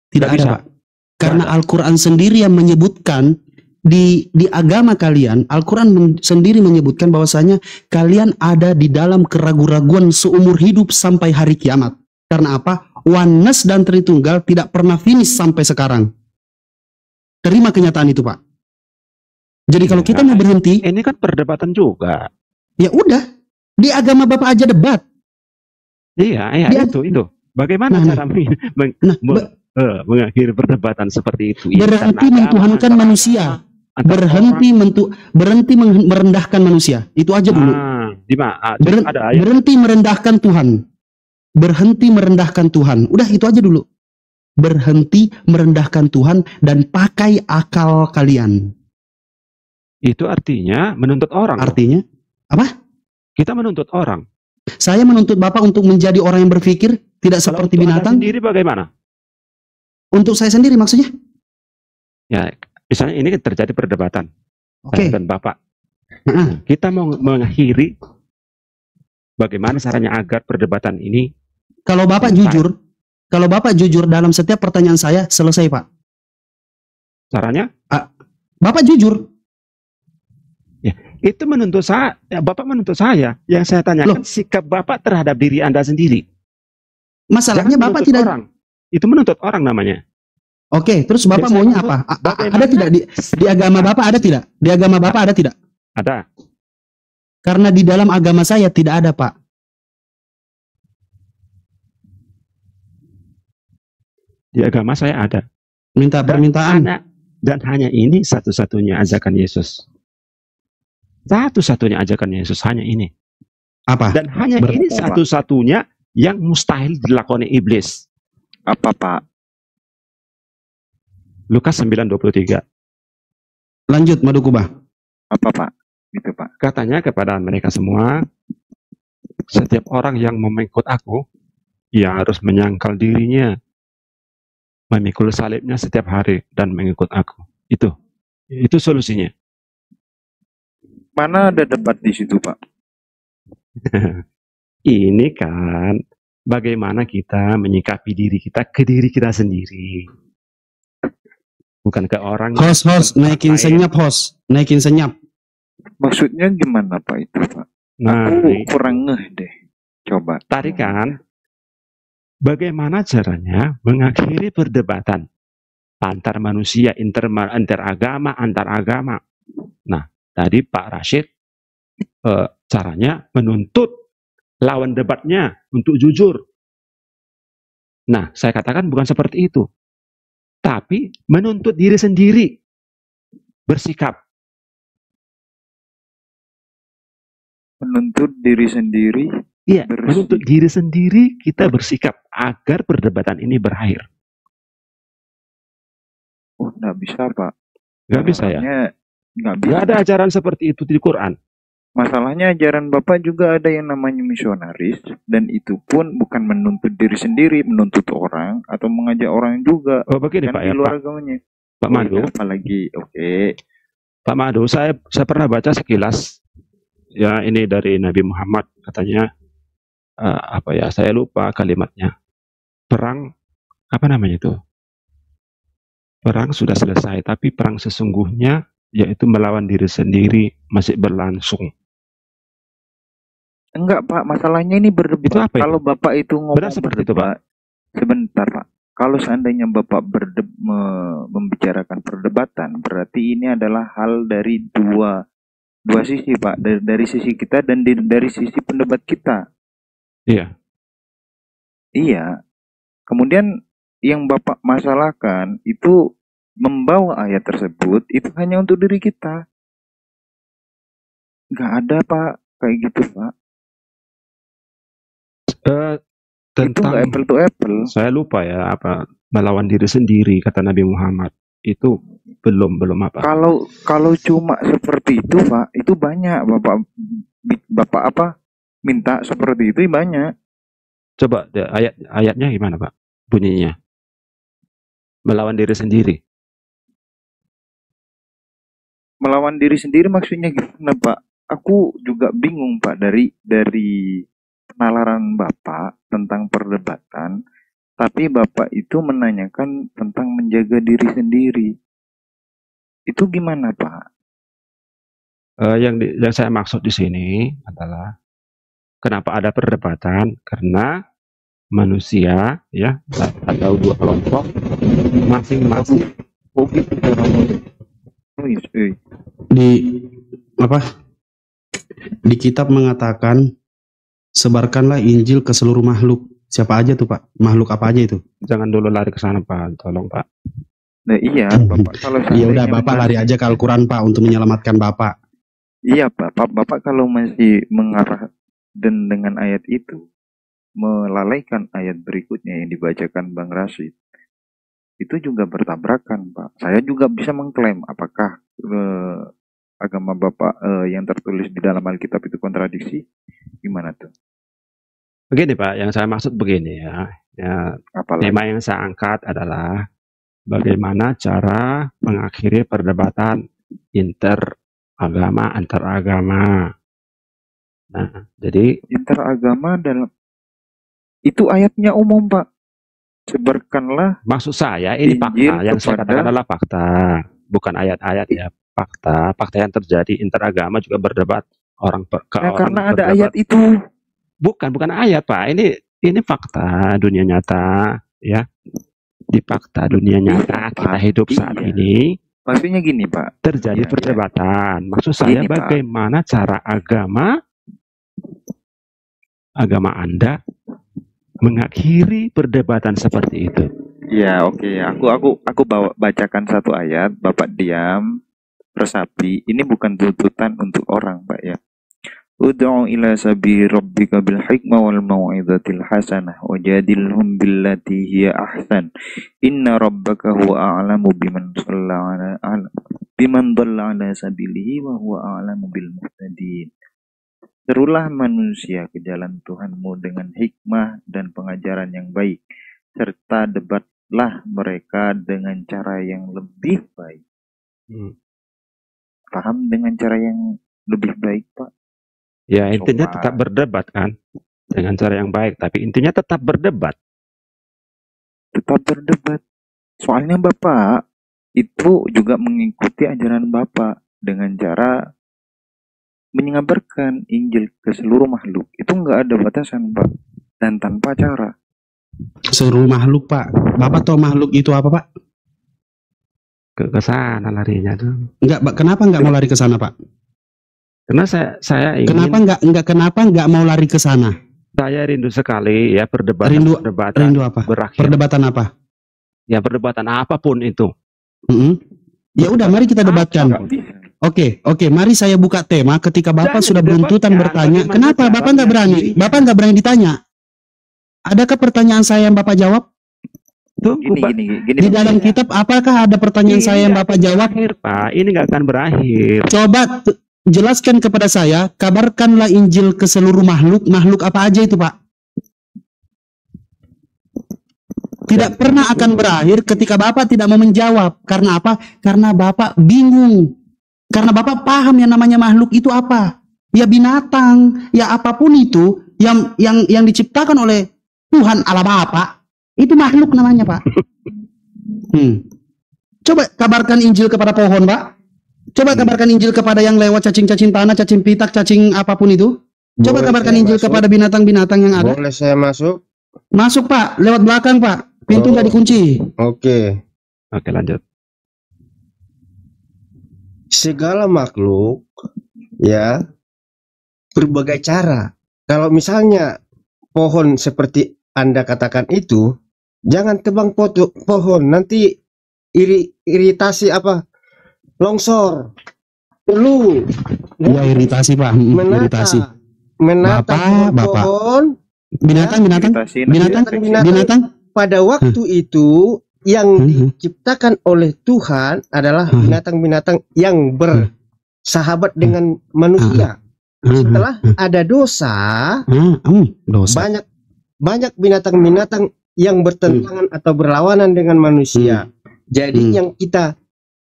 [SPEAKER 2] Tidak ada, Pak. Karena Al-Quran sendiri yang menyebutkan di agama kalian, Al-Quran sendiri menyebutkan bahwasanya kalian ada di dalam keraguan-raguan seumur hidup sampai hari kiamat. Karena apa? Oneness dan Tritunggal tidak pernah finish sampai sekarang. Terima kenyataan itu, Pak. Jadi kalau kita mau berhenti,
[SPEAKER 7] ini kan perdebatan juga.
[SPEAKER 2] Ya udah, di agama Bapak aja debat.
[SPEAKER 7] Iya, itu. Bagaimana cara mengakhiri perdebatan seperti itu?
[SPEAKER 2] Berhenti mentuhankan manusia. Berhenti merendahkan manusia. Itu aja dulu. Berhenti merendahkan Tuhan. Berhenti merendahkan Tuhan. Udah, itu aja dulu. Berhenti merendahkan Tuhan dan pakai akal kalian.
[SPEAKER 7] Itu artinya menuntut orang.
[SPEAKER 2] Artinya apa?
[SPEAKER 7] Kita menuntut orang.
[SPEAKER 2] Saya menuntut Bapak untuk menjadi orang yang berpikir tidak seperti binatang.
[SPEAKER 7] Sendiri bagaimana?
[SPEAKER 2] Untuk saya sendiri maksudnya?
[SPEAKER 7] Ya, misalnya ini terjadi perdebatan.
[SPEAKER 2] Oke.
[SPEAKER 7] Dan Bapak. Kita mau mengakhiri bagaimana caranya agar perdebatan ini.
[SPEAKER 2] Kalau Bapak jujur dalam setiap pertanyaan saya, selesai, Pak.
[SPEAKER 7] Caranya?
[SPEAKER 2] Bapak jujur.
[SPEAKER 7] Ya, itu menuntut saya. Ya, Bapak menuntut saya. Yang saya tanyakan sikap Bapak terhadap diri Anda sendiri.
[SPEAKER 2] Masalahnya Bapak tidak.
[SPEAKER 7] Orang. Itu menuntut orang namanya.
[SPEAKER 2] Oke, terus Bapak maunya apa? Ada tidak di agama Bapak ada tidak? Di agama Bapak ada tidak?
[SPEAKER 7] Ada.
[SPEAKER 2] Karena di dalam agama saya tidak ada, Pak.
[SPEAKER 7] Di agama saya ada.
[SPEAKER 2] Minta permintaan.
[SPEAKER 7] Dan hanya ini satu-satunya ajakan Yesus. Satu-satunya ajakan Yesus hanya ini.
[SPEAKER 2] Apa?
[SPEAKER 7] Dan hanya ini satu-satunya yang mustahil dilakoni iblis.
[SPEAKER 10] Apa, Pak?
[SPEAKER 7] Lukas 9:23.
[SPEAKER 2] Lanjut, Madu Kubah.
[SPEAKER 10] Apa, Pak? Itu, Pak.
[SPEAKER 7] Katanya kepada mereka semua, setiap orang yang mengikut aku, ia harus menyangkal dirinya, memikul salibnya setiap hari, dan mengikut aku. Itu solusinya.
[SPEAKER 10] Mana ada debat di situ, Pak?
[SPEAKER 7] Ini kan bagaimana kita menyikapi diri kita ke diri kita sendiri, bukan ke orang.
[SPEAKER 2] Host, naikin senyap, host. Naikin senyap.
[SPEAKER 10] Maksudnya gimana, Pak, itu, Pak?
[SPEAKER 7] Nah,
[SPEAKER 10] aku kurang ngeh deh. Coba.
[SPEAKER 7] Tadi kan, bagaimana caranya mengakhiri perdebatan antar manusia, antar agama. Nah, tadi Pak Rashid caranya menuntut lawan debatnya untuk jujur. Nah, saya katakan bukan seperti itu. Tapi menuntut diri sendiri bersikap.
[SPEAKER 10] Menuntut diri sendiri?
[SPEAKER 7] Iya, menuntut diri sendiri kita bersikap agar perdebatan ini berakhir.
[SPEAKER 10] Oh, nggak bisa, Pak.
[SPEAKER 7] Nggak bisa ya?
[SPEAKER 10] Nggak bisa.
[SPEAKER 7] Nggak ada ajaran seperti itu di Quran.
[SPEAKER 10] Masalahnya ajaran Bapak juga ada yang namanya misionaris, dan itu pun bukan menuntut diri sendiri, menuntut orang atau mengajak orang juga.
[SPEAKER 7] Oh, begini Pak,
[SPEAKER 10] di
[SPEAKER 7] ya,
[SPEAKER 10] luar
[SPEAKER 7] Pak.
[SPEAKER 10] agamanya.
[SPEAKER 7] Pak Madu.
[SPEAKER 10] Apalagi, oke.
[SPEAKER 7] Pak Madu, saya pernah baca sekilas. Ya, ini dari Nabi Muhammad, katanya saya lupa kalimatnya. Perang, apa namanya itu? Perang sudah selesai, tapi perang sesungguhnya yaitu melawan diri sendiri masih berlangsung.
[SPEAKER 10] Enggak, Pak, masalahnya ini berdebat.
[SPEAKER 7] Itu apa
[SPEAKER 10] kalau
[SPEAKER 7] itu?
[SPEAKER 10] Bapak itu ngomong
[SPEAKER 7] Benar seperti itu, Pak.
[SPEAKER 10] Sebentar, Pak. Kalau seandainya Bapak membicarakan perdebatan, berarti ini adalah hal dari dua sisi, Pak. Dari sisi kita dan dari sisi pendebat kita.
[SPEAKER 7] Iya.
[SPEAKER 10] Iya. Kemudian yang Bapak masalahkan itu membawa ayat tersebut itu hanya untuk diri kita. Nggak ada, Pak, kayak gitu, Pak.
[SPEAKER 7] Tentang
[SPEAKER 10] itu nggak apple to apple.
[SPEAKER 7] Saya lupa ya apa melawan diri sendiri kata Nabi Muhammad. Itu belum apa.
[SPEAKER 10] Kalau cuma seperti itu, Pak, itu banyak. Bapak apa minta seperti itu banyak.
[SPEAKER 7] Coba ayatnya gimana, Pak? Bunyinya. Melawan diri sendiri.
[SPEAKER 10] Melawan diri sendiri maksudnya gimana, Pak? Aku juga bingung, Pak, dari penalaran Bapak tentang perdebatan, tapi Bapak itu menanyakan tentang menjaga diri sendiri. Itu gimana, Pak?
[SPEAKER 7] Yang saya maksud di sini adalah kenapa ada perdebatan? Karena manusia ya atau dua kelompok masing-masing
[SPEAKER 2] di kitab mengatakan sebarkanlah Injil ke seluruh makhluk. Siapa aja tuh, Pak? Makhluk apa aja itu?
[SPEAKER 7] Jangan dulu lari ke sana, Pak. Tolong, Pak.
[SPEAKER 10] Nah, iya, Bapak. Kalau
[SPEAKER 2] ya udah, Bapak lari aja ke Al-Quran, Pak, untuk menyelamatkan Bapak.
[SPEAKER 10] Iya, Pak. Bapak kalau masih mengarah dan dengan ayat itu melalaikan ayat berikutnya yang dibacakan Bang Rashid, itu juga bertabrakan, Pak. Saya juga bisa mengklaim apakah agama Bapak yang tertulis di dalam Alkitab itu kontradiksi. Gimana tuh?
[SPEAKER 7] Begini, Pak, yang saya maksud begini ya. Tema yang saya angkat adalah bagaimana cara mengakhiri perdebatan antar agama. Nah, jadi
[SPEAKER 10] interagama dalam itu ayatnya umum, Pak. Sebarkanlah.
[SPEAKER 7] Maksud saya ini fakta yang saya katakan adalah fakta, bukan ayat-ayat ya. Fakta yang terjadi interagama juga berdebat orang ke orang.
[SPEAKER 10] Karena ada ayat itu.
[SPEAKER 7] Bukan ayat, Pak. Ini fakta dunia nyata ya. Di fakta dunia nyata kita hidup saat ini.
[SPEAKER 10] Maksudnya gini, Pak.
[SPEAKER 7] Terjadi perdebatan. Maksud saya gini, bagaimana Pak, cara agama Anda mengakhiri perdebatan seperti itu.
[SPEAKER 10] Ya, oke. Aku bacakan satu ayat, Bapak diam. resapi, ini bukan tuntutan untuk orang, Pak ya. Ud'u ila sabili rabbika bil hikmah wal mau'izatil hasanah wajadilhum billati hiya ahsan. Inna rabbaka huwa a'lamu biman dhalla 'ala sabilihi wa huwa a'lamu bil muhtadin. Serulah manusia ke jalan Tuhanmu dengan hikmah dan pengajaran yang baik, serta debatlah mereka dengan cara yang lebih baik. Paham dengan cara yang lebih baik, Pak?
[SPEAKER 7] Ya, intinya tetap berdebat kan, dengan cara yang baik, tapi intinya tetap berdebat.
[SPEAKER 10] Tetap berdebat. Soalnya Bapak itu juga mengikuti ajaran Bapak dengan cara mengabarkan Injil ke seluruh makhluk. Itu nggak ada batasan, Pak, dan tanpa cara.
[SPEAKER 2] Seluruh makhluk, Pak. Bapak tahu makhluk itu apa, Pak?
[SPEAKER 7] Ke sana larinya tuh.
[SPEAKER 2] Enggak, Pak. Kenapa nggak mau lari ke sana, Pak?
[SPEAKER 7] Karena saya ingin.
[SPEAKER 2] Kenapa nggak mau lari ke sana?
[SPEAKER 7] Saya rindu sekali ya perdebatan.
[SPEAKER 2] Rindu apa?
[SPEAKER 7] Berakhir.
[SPEAKER 2] Perdebatan apa?
[SPEAKER 7] Ya perdebatan apapun itu.
[SPEAKER 2] Ya udah, mari kita debatkan. Oke, mari saya buka tema. Ketika Bapak sudah beruntutan bertanya, kenapa Bapak nggak berani? Bapak nggak berani ditanya. Adakah pertanyaan saya yang Bapak jawab?
[SPEAKER 10] Gini,
[SPEAKER 2] di dalam kitab, apakah ada pertanyaan saya yang Bapak jawab?
[SPEAKER 7] Pak, ini nggak akan berakhir.
[SPEAKER 2] Coba jelaskan kepada saya, kabarkanlah Injil ke seluruh makhluk. Makhluk apa aja itu, Pak? Tidak pernah akan berakhir ketika Bapak tidak mau menjawab. Karena apa? Karena Bapak bingung. Karena Bapak paham yang namanya makhluk itu apa? Ya binatang, ya apapun itu yang diciptakan oleh Tuhan Allah Bapa, itu makhluk namanya, Pak. Coba kabarkan Injil kepada pohon, Pak. Coba kabarkan Injil kepada yang lewat cacing-cacing tanah, cacing pitak, cacing apapun itu. Coba kabarkan Injil kepada binatang-binatang yang ada.
[SPEAKER 11] Boleh saya masuk?
[SPEAKER 2] Masuk, Pak. Lewat belakang, Pak. Pintu nggak dikunci.
[SPEAKER 11] Oke,
[SPEAKER 7] lanjut.
[SPEAKER 11] Segala makhluk, ya, berbagai cara. Kalau misalnya pohon seperti Anda katakan itu, jangan tebang pohon, nanti iritasi apa? Longsor. Perlu.
[SPEAKER 2] Ya, iritasi, Pak. Iritasi.
[SPEAKER 11] Menata pohon.
[SPEAKER 2] Binatang.
[SPEAKER 11] Pada waktu itu yang diciptakan oleh Tuhan adalah binatang-binatang yang bersahabat dengan manusia. Setelah ada dosa, banyak binatang-binatang yang bertentangan atau berlawanan dengan manusia. Jadi yang kita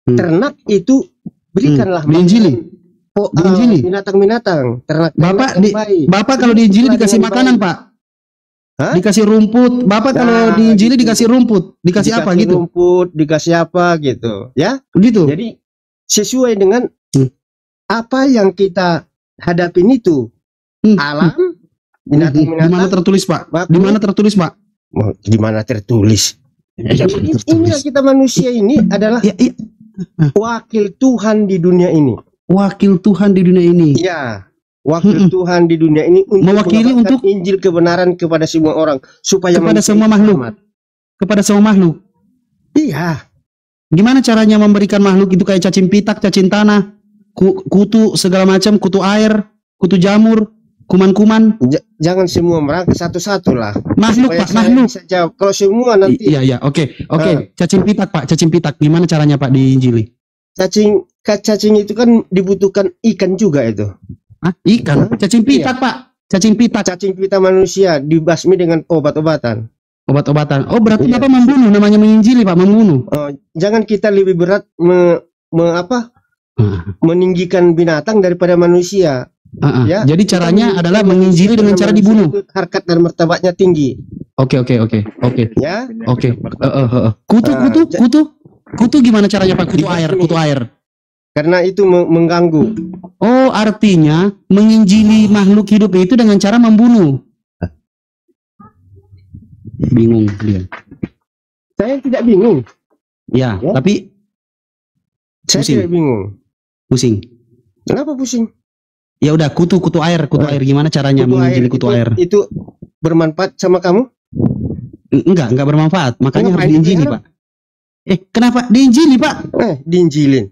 [SPEAKER 11] ternak itu berikanlah binatang-binatang ternak.
[SPEAKER 2] Bapak kalau diinjili dikasih makanan, Pak. Dikasih rumput. Bapak kalau diinjili dikasih rumput, dikasih apa gitu?
[SPEAKER 11] Rumput, dikasih apa gitu, ya?
[SPEAKER 2] Gitu.
[SPEAKER 11] Jadi sesuai dengan apa yang kita hadapin itu. Alam, binatang-binatang.
[SPEAKER 2] Di mana tertulis, Pak? Di mana tertulis, Pak?
[SPEAKER 11] Di mana tertulis? Inilah kita manusia ini adalah wakil Tuhan di dunia ini.
[SPEAKER 2] Wakil Tuhan di dunia ini.
[SPEAKER 11] Ya, wakil Tuhan di dunia ini untuk
[SPEAKER 2] mewakili untuk
[SPEAKER 11] Injil kebenaran kepada semua orang, supaya
[SPEAKER 2] kepada semua makhluk. Kepada semua makhluk.
[SPEAKER 11] Iya.
[SPEAKER 2] Gimana caranya memberikan makhluk itu kayak cacing pitak, cacing tanah, kutu segala macam, kutu air, kutu jamur, kuman-kuman.
[SPEAKER 11] Jangan semua merangkai satu-satu lah.
[SPEAKER 2] Makhluk, Pak, makhluk.
[SPEAKER 11] Kalau semua nanti.
[SPEAKER 2] Iya, oke. Cacing pitak, Pak, cacing pitak. Gimana caranya, Pak, diinjili?
[SPEAKER 11] Cacing itu kan dibutuhkan ikan juga itu.
[SPEAKER 2] Ikan? Cacing pitak, Pak. Cacing pitak.
[SPEAKER 11] Cacing pitak manusia dibasmi dengan obat-obatan.
[SPEAKER 2] Obat-obatan. Oh, berarti Bapak membunuh, namanya menginjili, Pak, membunuh.
[SPEAKER 11] Jangan kita lebih berat meninggikan binatang daripada manusia. Ya,
[SPEAKER 2] jadi caranya adalah menginjili dengan cara dibunuh.
[SPEAKER 11] Harkat dan martabatnya tinggi.
[SPEAKER 2] Oke.
[SPEAKER 11] Ya.
[SPEAKER 2] Oke. Kutu gimana caranya, Pak? Kutu air.
[SPEAKER 11] Karena itu mengganggu.
[SPEAKER 2] Oh, artinya menginjili makhluk hidup itu dengan cara membunuh. Bingung dia.
[SPEAKER 11] Saya tidak bingung.
[SPEAKER 2] Ya, tapi
[SPEAKER 11] saya tidak bingung.
[SPEAKER 2] Pusing.
[SPEAKER 11] Kenapa pusing?
[SPEAKER 2] Ya udah, kutu air gimana caranya menginjili kutu air?
[SPEAKER 11] Itu bermanfaat sama kamu?
[SPEAKER 2] Enggak bermanfaat. Makanya harus diinjili, Pak. Kenapa diinjili, Pak?
[SPEAKER 11] Diinjilin.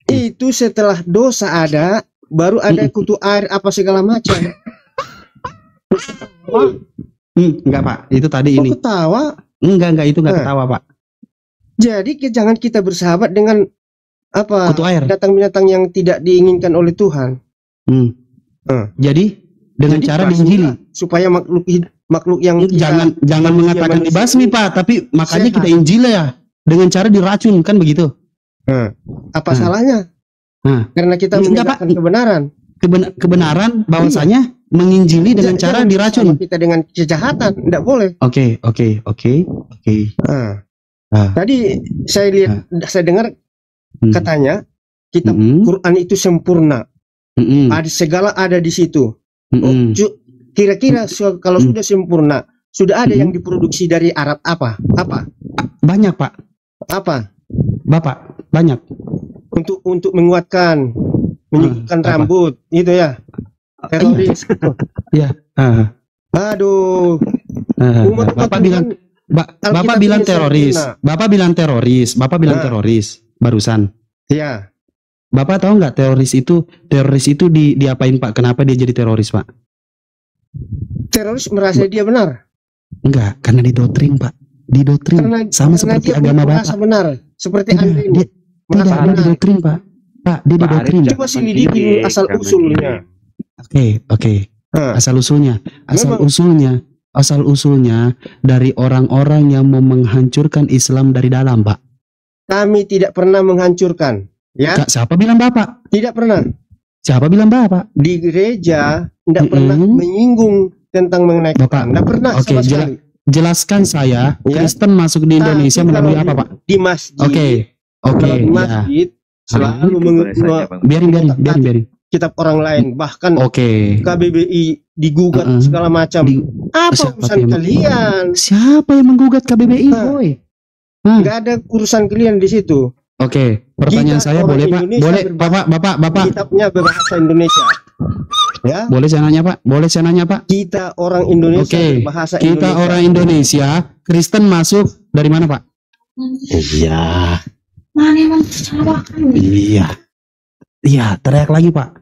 [SPEAKER 11] Itu setelah dosa ada, baru ada kutu air apa segala macam.
[SPEAKER 2] Enggak Pak, itu tadi ini.
[SPEAKER 11] Ketawa?
[SPEAKER 2] Enggak itu enggak ketawa Pak.
[SPEAKER 11] Jadi jangan kita bersahabat dengan apa?
[SPEAKER 2] Kutu air.
[SPEAKER 11] Binatang-binatang yang tidak diinginkan oleh Tuhan.
[SPEAKER 2] Jadi dengan cara diinjili
[SPEAKER 11] supaya makhluk yang
[SPEAKER 2] jangan mengatakan dibasmi Pak, tapi makanya kita injil ya dengan cara diracun kan begitu.
[SPEAKER 11] Apa salahnya? Karena kita menegakkan kebenaran.
[SPEAKER 2] Kebenaran bahwasanya menginjili dengan cara diracun.
[SPEAKER 11] Kita dengan kejahatan tidak boleh.
[SPEAKER 2] Oke.
[SPEAKER 11] Tadi saya dengar katanya kitab Quran itu sempurna. Ada segala ada di situ. Kira-kira kalau sudah sempurna, sudah ada yang diproduksi dari Arab apa?
[SPEAKER 2] Banyak Pak.
[SPEAKER 11] Apa?
[SPEAKER 2] Bapak banyak.
[SPEAKER 11] Untuk menguatkan, menyuguhkan rambut, gitu ya. Teroris.
[SPEAKER 2] Ya.
[SPEAKER 11] Aduh.
[SPEAKER 2] Bapak bilang teroris. Bapak bilang teroris barusan.
[SPEAKER 11] Iya.
[SPEAKER 2] Bapak tahu nggak teroris itu diapain Pak? Kenapa dia jadi teroris Pak?
[SPEAKER 11] Teroris merasa dia benar?
[SPEAKER 2] Enggak, karena didoktrin Pak. Didoktrin sama seperti agama Bapak.
[SPEAKER 11] Benar, seperti Anda ini.
[SPEAKER 2] Tidak didoktrin Pak. Dia didoktrin.
[SPEAKER 11] Coba selidiki asal usulnya.
[SPEAKER 2] Oke. Asal usulnya dari orang-orang yang mau menghancurkan Islam dari dalam Pak.
[SPEAKER 11] Kami tidak pernah menghancurkan. Ya.
[SPEAKER 2] Siapa bilang Bapak?
[SPEAKER 11] Tidak pernah.
[SPEAKER 2] Siapa bilang Bapak?
[SPEAKER 11] Di gereja tidak pernah menyinggung tentang mengenai Bapak. Tidak pernah sama sekali.
[SPEAKER 2] Jelaskan saya, Kristen masuk di Indonesia melalui apa Pak?
[SPEAKER 11] Di masjid. Di masjid selalu
[SPEAKER 2] biarin.
[SPEAKER 11] Kitab orang lain, bahkan KBBI digugat segala macam. Apa urusan kalian?
[SPEAKER 2] Siapa yang menggugat KBBI, boy?
[SPEAKER 11] Nggak ada urusan kalian di situ.
[SPEAKER 2] Pertanyaan saya boleh Pak? Boleh Bapak?
[SPEAKER 11] Kitabnya berbahasa Indonesia. Ya.
[SPEAKER 2] Boleh saya nanya Pak?
[SPEAKER 11] Kita orang Indonesia berbahasa Indonesia.
[SPEAKER 2] Kita orang Indonesia, Kristen masuk dari mana Pak? Iya. Iya, teriak lagi Pak.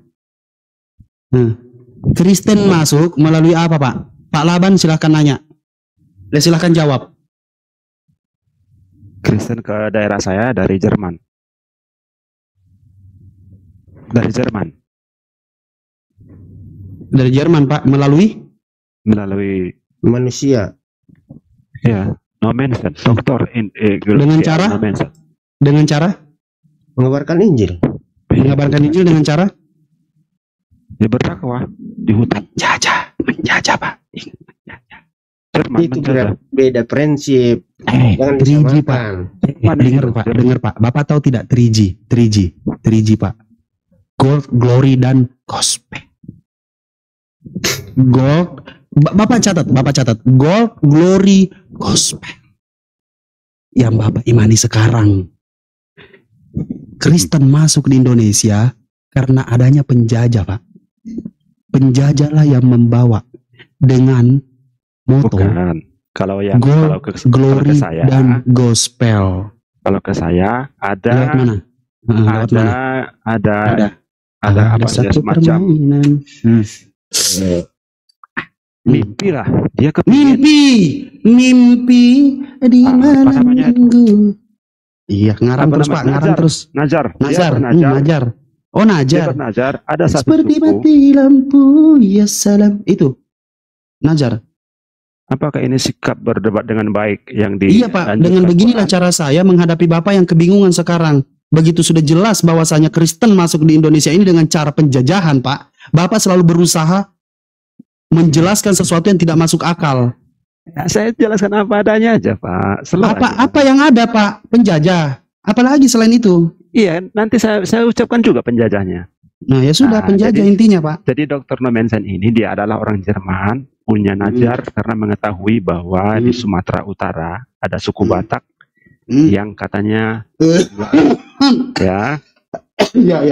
[SPEAKER 2] Kristen masuk melalui apa Pak? Pak Laban silahkan nanya. Silahkan jawab.
[SPEAKER 7] Kristen ke daerah saya dari Jerman. Dari
[SPEAKER 2] Jerman Pak, melalui
[SPEAKER 11] manusia.
[SPEAKER 7] Ya, no mention, dokter
[SPEAKER 2] dengan cara
[SPEAKER 11] mengabarkan Injil.
[SPEAKER 2] Dengan cara
[SPEAKER 7] dia berdakwah di hutan.
[SPEAKER 2] Menjajah Pak.
[SPEAKER 11] Jerman itu beda prinsip.
[SPEAKER 2] Jangan Pak. Dengar Pak. Bapak tahu tidak 3G Pak. Gold, glory dan gospel. Gold, Bapak catat. Gold, glory, gospel. Yang Bapak imani sekarang. Kristen masuk di Indonesia karena adanya penjajah Pak. Penjajahlah yang membawa dengan moto
[SPEAKER 7] Kalau
[SPEAKER 2] glory
[SPEAKER 7] ke saya,
[SPEAKER 2] dan gospel.
[SPEAKER 7] Kalau ke saya ada
[SPEAKER 2] ada satu
[SPEAKER 7] semacam mimpi lah. Dia ke
[SPEAKER 2] mimpi di malam minggu. Iya, ngarang terus Pak, ngarang terus.
[SPEAKER 7] Najar.
[SPEAKER 2] Oh, Najar.
[SPEAKER 7] Ada satu
[SPEAKER 2] seperti
[SPEAKER 7] suku.
[SPEAKER 2] mati lampu, ya salam. Itu Najar.
[SPEAKER 7] Apakah ini sikap berdebat dengan baik yang
[SPEAKER 2] Iya Pak, dengan beginilah cara saya menghadapi Bapak yang kebingungan sekarang. Begitu sudah jelas bahwasanya Kristen masuk di Indonesia ini dengan cara penjajahan Pak. Bapak selalu berusaha menjelaskan sesuatu yang tidak masuk akal.
[SPEAKER 7] Ya, saya jelaskan apa adanya aja Pak.
[SPEAKER 2] Apa yang ada Pak? Penjajah. Apalagi selain itu?
[SPEAKER 7] Iya, nanti saya ucapkan juga penjajahnya.
[SPEAKER 2] Nah ya sudah, penjajah intinya Pak.
[SPEAKER 7] Jadi Dr. Nomensen ini dia adalah orang Jerman, punya Najar karena mengetahui bahwa di Sumatera Utara ada suku Batak yang katanya ya.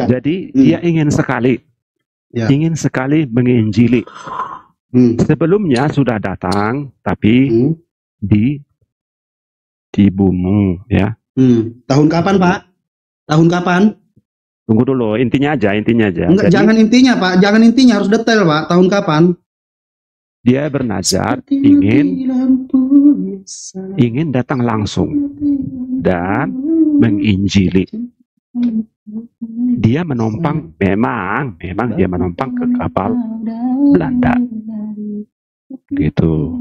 [SPEAKER 7] Jadi dia ingin sekali menginjili. Sebelumnya sudah datang tapi di bumi ya.
[SPEAKER 2] Tahun kapan Pak? Tahun kapan?
[SPEAKER 7] Tunggu dulu, intinya aja.
[SPEAKER 2] Enggak, jangan intinya Pak, harus detail Pak. Tahun kapan?
[SPEAKER 7] Dia bernazar ingin datang langsung dan menginjili. Dia menumpang, memang dia menumpang ke kapal Belanda. Gitu.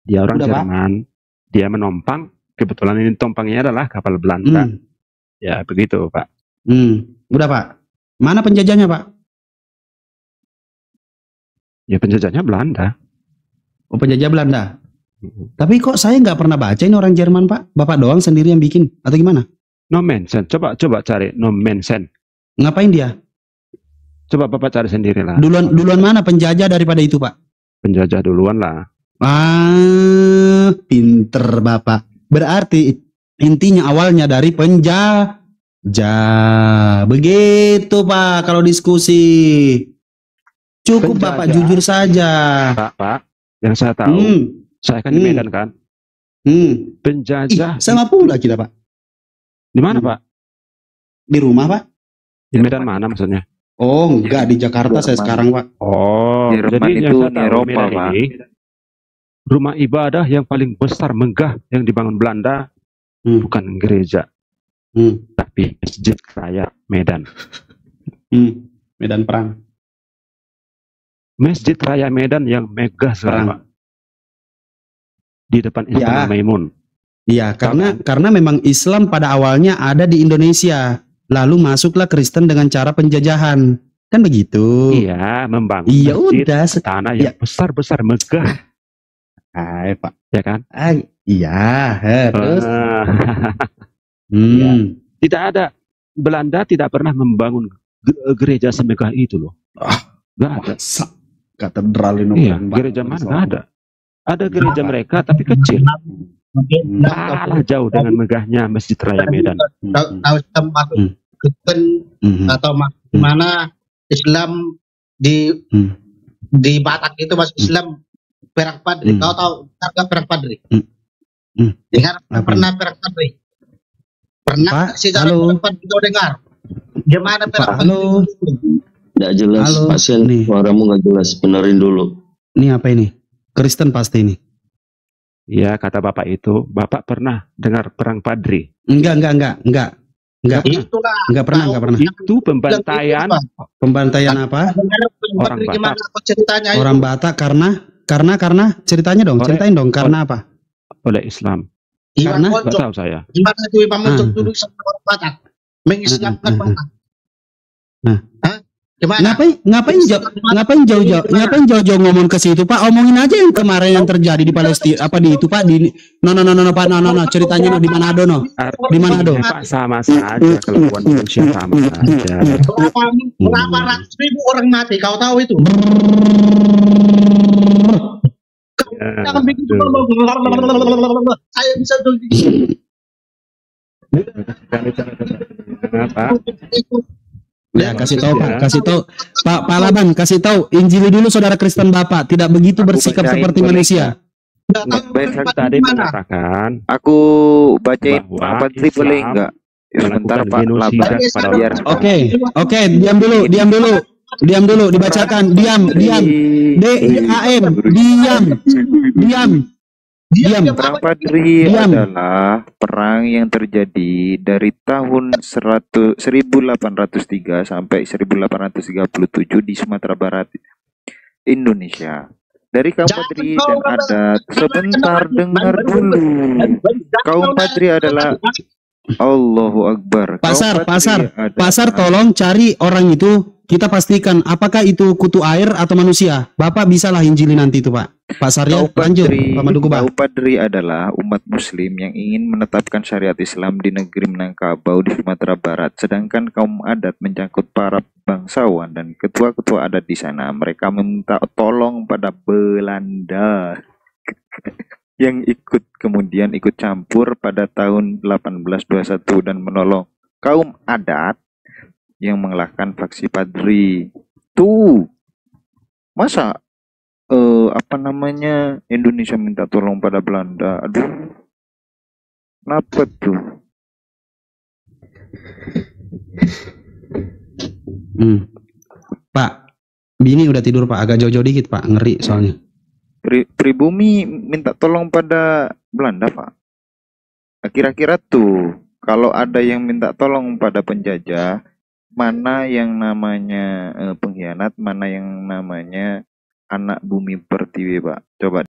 [SPEAKER 7] Dia orang Jerman, dia menumpang, kebetulan ini tumpangnya adalah kapal Belanda. Ya, begitu, Pak.
[SPEAKER 2] Udah, Pak. Mana penjajahnya, Pak?
[SPEAKER 7] Ya, penjajahnya Belanda.
[SPEAKER 2] Oh, penjajah Belanda. Tapi kok saya nggak pernah baca ini orang Jerman, Pak? Bapak doang sendiri yang bikin, atau gimana?
[SPEAKER 7] No mention. Coba cari no mention.
[SPEAKER 2] Ngapain dia?
[SPEAKER 7] Coba Bapak cari sendiri lah.
[SPEAKER 2] Duluan mana penjajah daripada itu, Pak?
[SPEAKER 7] Penjajah duluan lah.
[SPEAKER 2] Pinter Bapak. Berarti intinya awalnya dari penjajah. Begitu Pak kalau diskusi. Cukup penjajah. Bapak jujur saja.
[SPEAKER 7] Pak, yang saya tahu, saya kan di Medan kan. Penjajah.
[SPEAKER 2] Sama pula kita Pak.
[SPEAKER 7] Di mana Pak?
[SPEAKER 2] Di rumah Pak.
[SPEAKER 7] Di Medan mana maksudnya?
[SPEAKER 2] Oh enggak, di Jakarta saya sekarang Pak.
[SPEAKER 7] Oh, jadi yang saya tahu di Medan ini rumah ibadah yang paling besar megah yang dibangun Belanda bukan gereja, tapi Masjid Raya Medan.
[SPEAKER 2] Medan Perang.
[SPEAKER 7] Masjid Raya Medan yang megah sekali Pak. Di depan Istana Maimun.
[SPEAKER 2] Iya, karena memang Islam pada awalnya ada di Indonesia, lalu masuklah Kristen dengan cara penjajahan, kan begitu?
[SPEAKER 7] Iya, membangun masjid tanah yang besar-besar megah.
[SPEAKER 2] Hai Pak,
[SPEAKER 7] ya kan?
[SPEAKER 2] Iya, terus.
[SPEAKER 7] Ya. Tidak ada, Belanda tidak pernah membangun gereja semegah itu loh. Nggak ada.
[SPEAKER 2] Katedral ini.
[SPEAKER 7] Iya, gereja mana? Nggak ada. Ada gereja mereka tapi kecil. Kalah jauh dengan megahnya Masjid Raya Medan.
[SPEAKER 12] Tahu tempat Kristen atau mana Islam di Batak itu masuk Islam Perak Padri. Kau tahu harga Perak Padri? Dengar pernah Perak Padri? Pernah sejarah Perak Padri kau dengar? Gimana Perak Padri?
[SPEAKER 5] Tidak jelas, pasien suaramu nggak jelas, benerin dulu.
[SPEAKER 2] Ini apa ini? Kristen pasti ini.
[SPEAKER 7] Iya, kata Bapak itu, Bapak pernah dengar perang Padri?
[SPEAKER 2] Enggak pernah.
[SPEAKER 7] Itu pembantaian.
[SPEAKER 2] Pembantaian apa?
[SPEAKER 7] Orang Batak.
[SPEAKER 2] Orang Batak karena ceritanya dong, ceritain dong, karena apa?
[SPEAKER 7] Oleh Islam.
[SPEAKER 2] Karena
[SPEAKER 7] nggak tahu saya.
[SPEAKER 12] Gimana itu Imam Moncok dulu sama orang Batak mengislamkan Batak?
[SPEAKER 2] Ngapain jauh-jauh ngomong ke situ Pak? Omongin aja yang kemarin yang terjadi di Palestina apa di itu Pak di Pak ceritanya di Manado di Manado
[SPEAKER 7] Pak, sama saja kelakuan manusia sama saja.
[SPEAKER 12] Berapa ratus ribu orang mati kau tahu itu? Jangan begitu. Saya bisa
[SPEAKER 2] Ya, kasih tahu Pak Laban, kasih tahu Injili dulu saudara Kristen Bapak, tidak begitu bersikap seperti manusia.
[SPEAKER 10] Tadi mengatakan, aku bacain Pak Padri boleh enggak? Sebentar Pak Laban.
[SPEAKER 2] Oke, diam dulu, dibacakan, diam.
[SPEAKER 10] Perang Padri adalah perang yang terjadi dari tahun 1803 sampai 1837 di Sumatera Barat, Indonesia. Dari kaum Padri dan adat, sebentar dengar dulu. Kaum Padri adalah Allahu Akbar.
[SPEAKER 2] Pasar tolong cari orang itu, kita pastikan apakah itu kutu air atau manusia. Bapak bisalah injili nanti itu Pak. Pak Sarya, lanjut Pak Maduku Pak.
[SPEAKER 10] Kaum Padri adalah umat muslim yang ingin menetapkan syariat Islam di negeri Minangkabau di Sumatera Barat. Sedangkan kaum adat mencangkut para bangsawan dan ketua-ketua adat di sana. Mereka meminta tolong pada Belanda yang kemudian ikut campur pada tahun 1821 dan menolong kaum adat yang mengalahkan faksi Padri. Tuh, masa Indonesia minta tolong pada Belanda? Aduh, kenapa tuh?
[SPEAKER 2] Pak, bini udah tidur Pak, agak jauh-jauh dikit Pak, ngeri soalnya.
[SPEAKER 10] Pribumi minta tolong pada Belanda Pak. Kira-kira tuh kalau ada yang minta tolong pada penjajah, mana yang namanya pengkhianat, mana yang namanya anak bumi pertiwi Pak. Coba